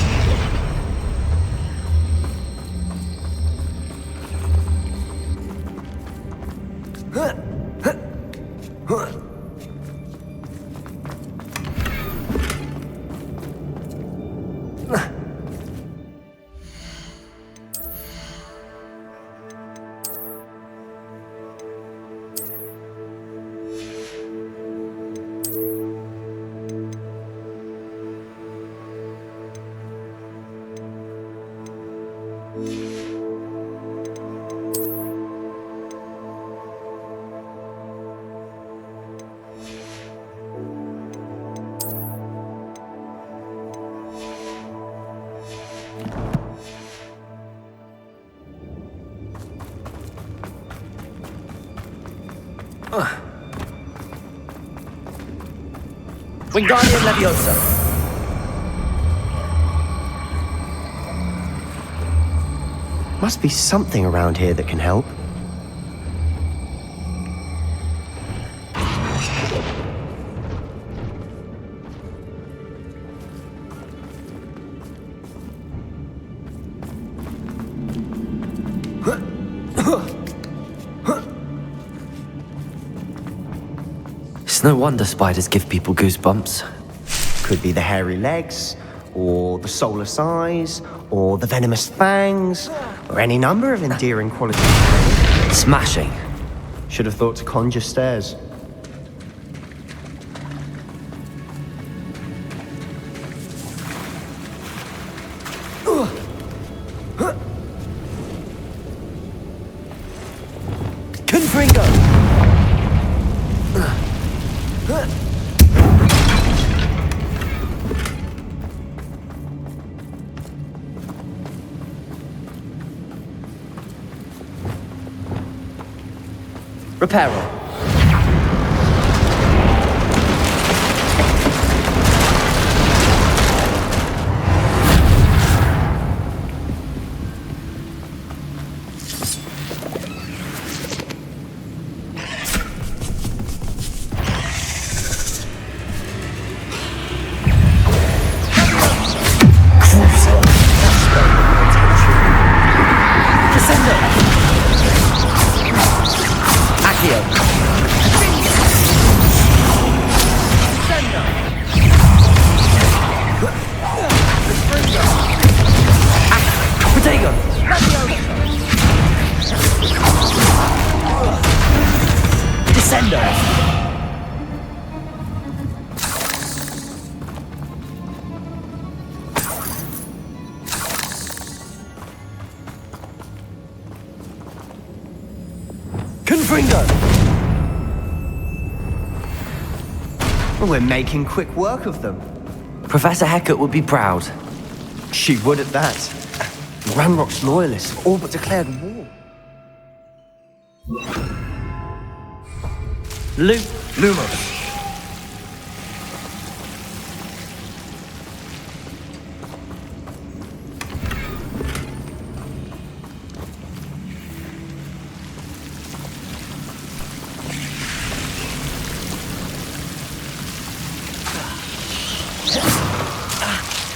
Wingardium Leviosa. Must be something around here that can help. It's no wonder spiders give people goosebumps. Could be the hairy legs, or the soulless eyes, or the venomous fangs, or any number of endearing qualities. Smashing. Should have thought to conjure stairs. Confringo! Reparo. We're making quick work of them. Professor Hecat would be proud. She would at that. Ranrok's loyalists have all but declared war.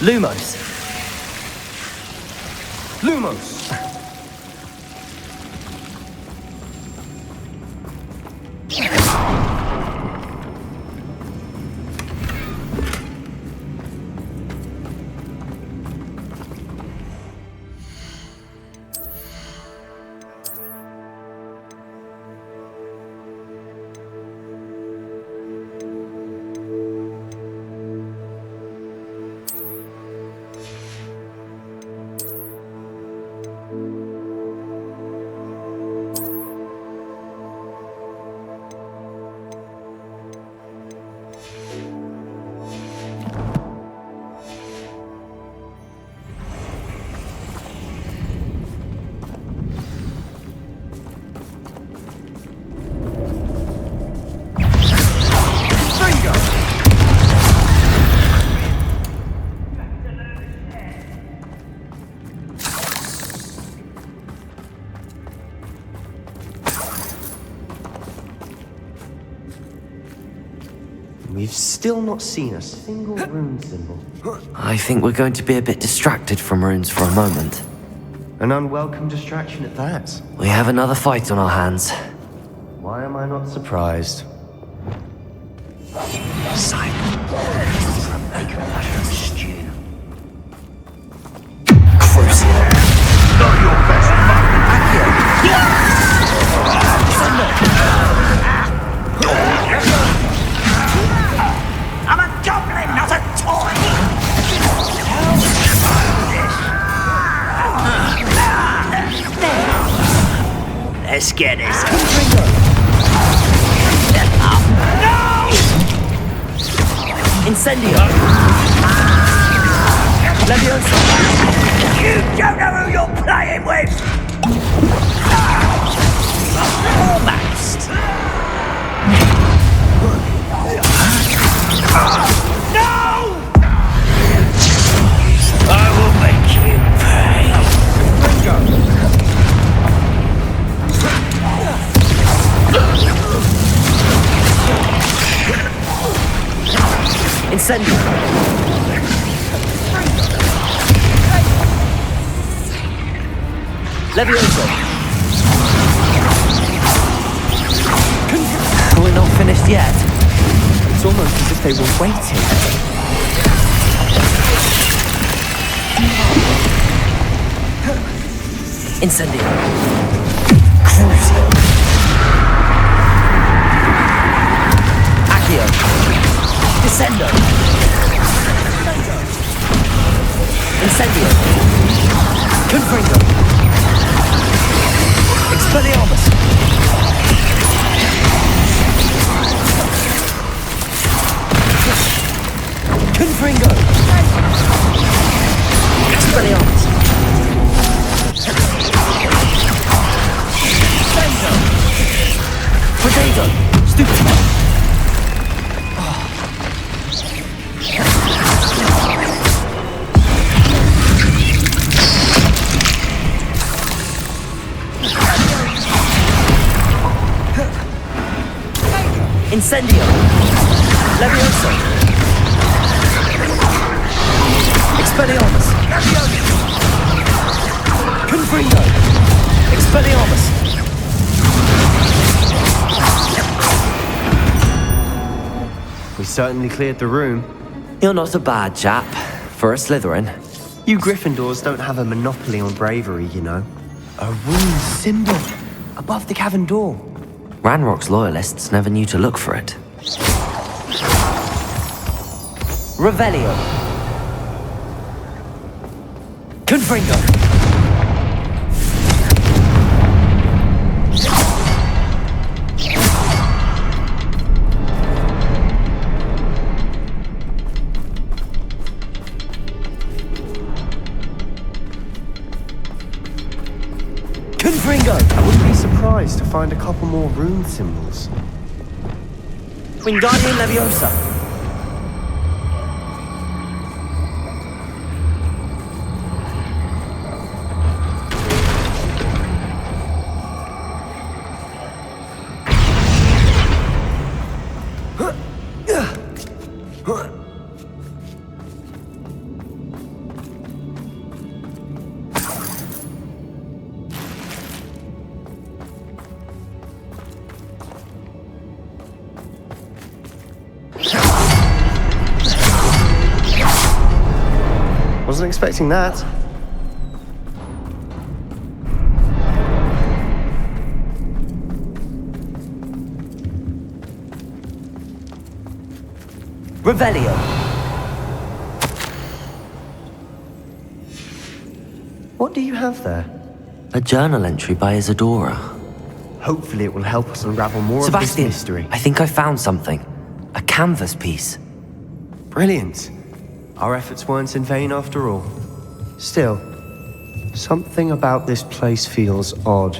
Lumos. Lumos. Lumos. We've still not seen a single rune symbol. I think we're going to be a bit distracted from runes for a moment. An unwelcome distraction at that. We have another fight on our hands. Why am I not surprised? Simon, make a matter of stew. Crucible. Not your best I'm a goblin, not a toy! Let's get this. No! Incendio! Leviosa! You don't know who you're playing with! Almost! Incendio! Levioso! We're not finished yet. It's almost as if they were waiting. Incendio! Crucio! Accio! Descendo! Incendio! Confringo! Expelliarmus! Confringo! Expelliarmus! Potato! Stupid! Incendio! Levioso! Expelliarmus! Confringo! Expelliarmus! We certainly cleared the room. You're not a bad chap, for a Slytherin. You Gryffindors don't have a monopoly on bravery, you know. A rune symbol above the cavern door. Ranrok's loyalists never knew to look for it. Revelio. Confringo. Confringo. I wouldn't be surprised to find a couple more rune symbols. Wingardium Leviosa. Wasn't expecting that. Revelio. What do you have there? A journal entry by Isadora. Hopefully it will help us unravel more Sebastian, of this mystery. I think I found something. A canvas piece. Brilliant. Our efforts weren't in vain after all. Still, something about this place feels odd.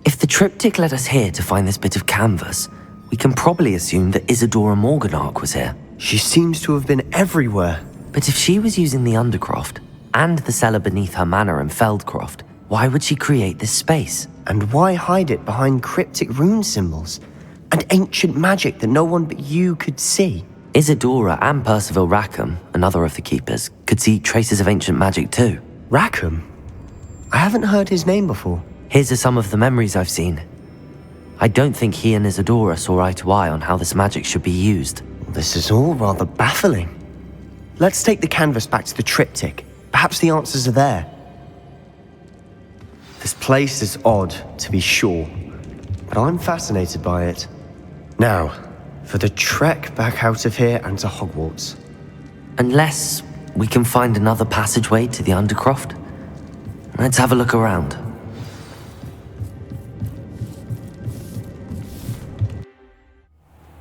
If the triptych led us here to find this bit of canvas, we can probably assume that Isadora Morganach was here. She seems to have been everywhere. But if she was using the Undercroft, and the cellar beneath her manor in Feldcroft, why would she create this space? And why hide it behind cryptic rune symbols and ancient magic that no one but you could see? Isadora and Percival Rackham, another of the keepers, could see traces of ancient magic too. Rackham? I haven't heard his name before. Here's are some of the memories I've seen. I don't think he and Isadora saw eye to eye on how this magic should be used. This is all rather baffling. Let's take the canvas back to the triptych. Perhaps the answers are there. This place is odd, to be sure, but I'm fascinated by it. Now, for the trek back out of here and to Hogwarts. Unless we can find another passageway to the Undercroft. Let's have a look around.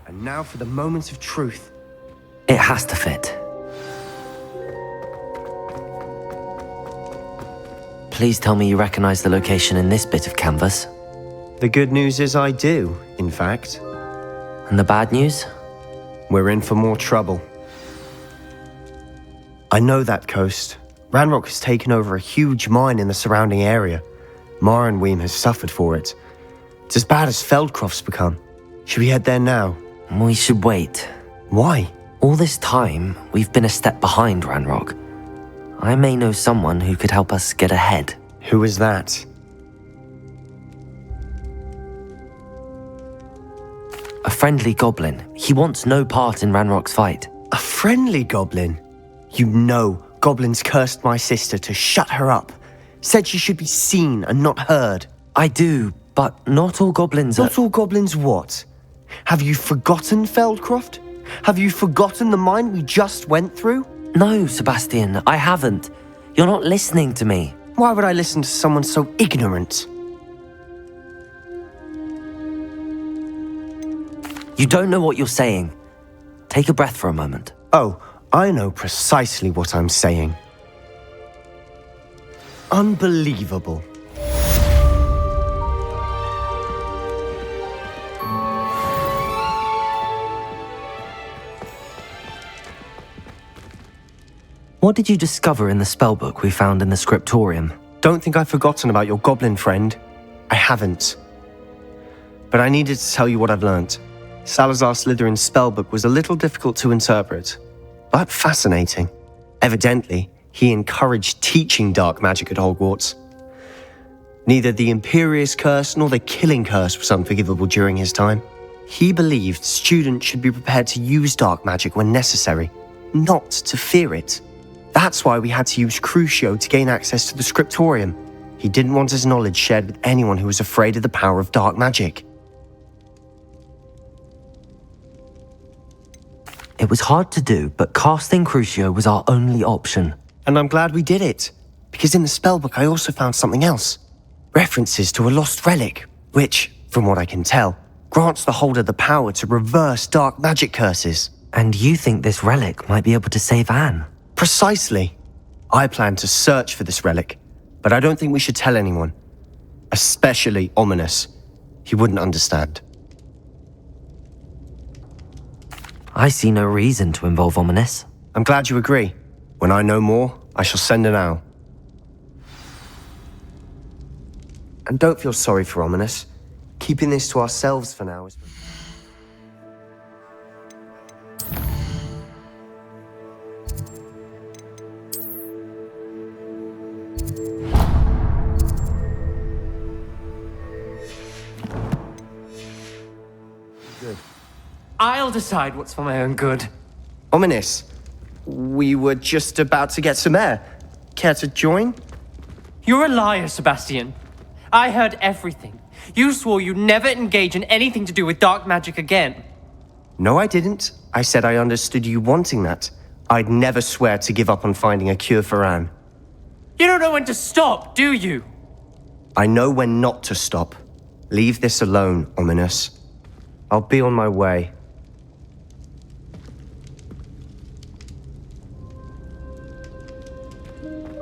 And now for the moment of truth. It has to fit. Please tell me you recognize the location in this bit of canvas. The good news is I do, in fact. And the bad news? We're in for more trouble. I know that coast. Ranrok has taken over a huge mine in the surrounding area. Morinweem has suffered for it. It's as bad as Feldcroft's become. Should we head there now? We should wait. Why? All this time, we've been a step behind Ranrok. I may know someone who could help us get ahead. Who is that? A friendly goblin. He wants no part in Ranrock's fight. A friendly goblin? You know, goblins cursed my sister to shut her up. Said she should be seen and not heard. I do, but not all goblins are... Not all goblins what? Have you forgotten Feldcroft? Have you forgotten the mine we just went through? No, Sebastian, I haven't. You're not listening to me. Why would I listen to someone so ignorant? You don't know what you're saying. Take a breath for a moment. Oh, I know precisely what I'm saying. Unbelievable. What did you discover in the spellbook we found in the scriptorium? Don't think I've forgotten about your goblin friend. I haven't. But I needed to tell you what I've learnt. Salazar Slytherin's spellbook was a little difficult to interpret, but fascinating. Evidently, he encouraged teaching dark magic at Hogwarts. Neither the Imperious Curse nor the Killing Curse was unforgivable during his time. He believed students should be prepared to use dark magic when necessary, not to fear it. That's why we had to use Crucio to gain access to the scriptorium. He didn't want his knowledge shared with anyone who was afraid of the power of dark magic. It was hard to do, but casting Crucio was our only option. And I'm glad we did it, because in the spellbook I also found something else. References to a lost relic, which, from what I can tell, grants the holder the power to reverse dark magic curses. And you think this relic might be able to save Anne? Precisely. I plan to search for this relic, but I don't think we should tell anyone. Especially Ominous. He wouldn't understand. I see no reason to involve Ominous. I'm glad you agree. When I know more, I shall send an owl. And don't feel sorry for Ominous. Keeping this to ourselves for now is... Good. I'll decide what's for my own good. Ominous, we were just about to get some air. Care to join? You're a liar, Sebastian. I heard everything. You swore you'd never engage in anything to do with dark magic again. No, I didn't. I said I understood you wanting that. I'd never swear to give up on finding a cure for Anne. You don't know when to stop, do you? I know when not to stop. Leave this alone, Ominous. I'll be on my way.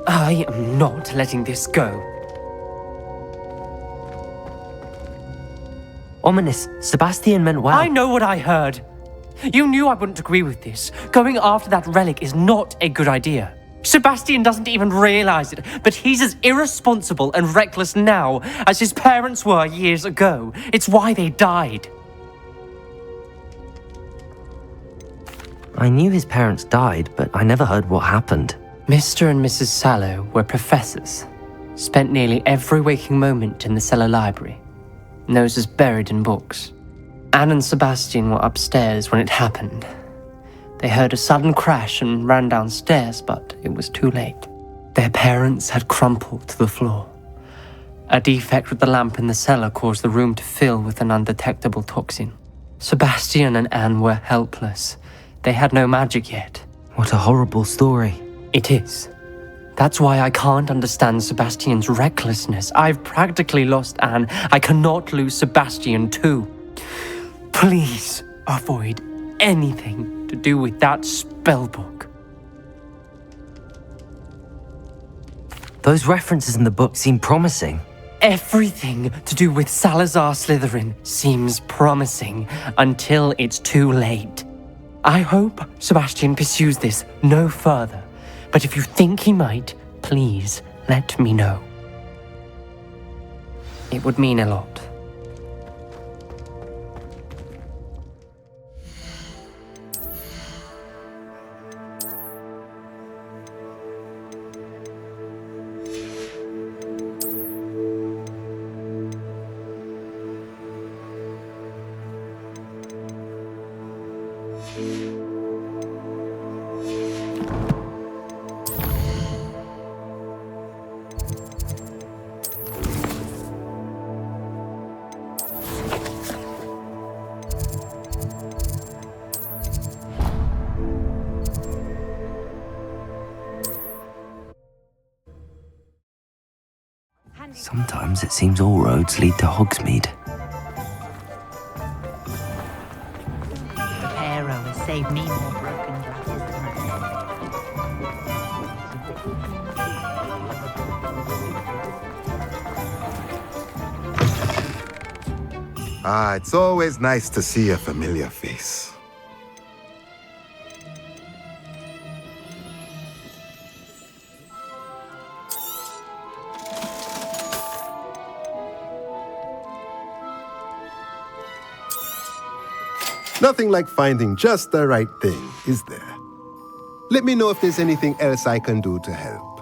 I am not letting this go. Ominous, Sebastian meant well. I know what I heard. You knew I wouldn't agree with this. Going after that relic is not a good idea. Sebastian doesn't even realize it, but he's as irresponsible and reckless now as his parents were years ago. It's why they died. I knew his parents died, but I never heard what happened. Mr. and Mrs. Sallow were professors. Spent nearly every waking moment in the cellar library. Noses buried in books. Anne and Sebastian were upstairs when it happened. They heard a sudden crash and ran downstairs, but it was too late. Their parents had crumpled to the floor. A defect with the lamp in the cellar caused the room to fill with an undetectable toxin. Sebastian and Anne were helpless. They had no magic yet. What a horrible story. It is. That's why I can't understand Sebastian's recklessness. I've practically lost Anne. I cannot lose Sebastian too. Please avoid anything to do with that spellbook. Those references in the book seem promising. Everything to do with Salazar Slytherin seems promising until it's too late. I hope Sebastian pursues this no further, But if you think he might, please let me know. It would mean a lot. Sometimes it seems all roads lead to Hogsmeade. The Pharaoh has saved me more broken glasses than Ah, it's always nice to see a familiar face. Nothing like finding just the right thing, is there? Let me know if there's anything else I can do to help.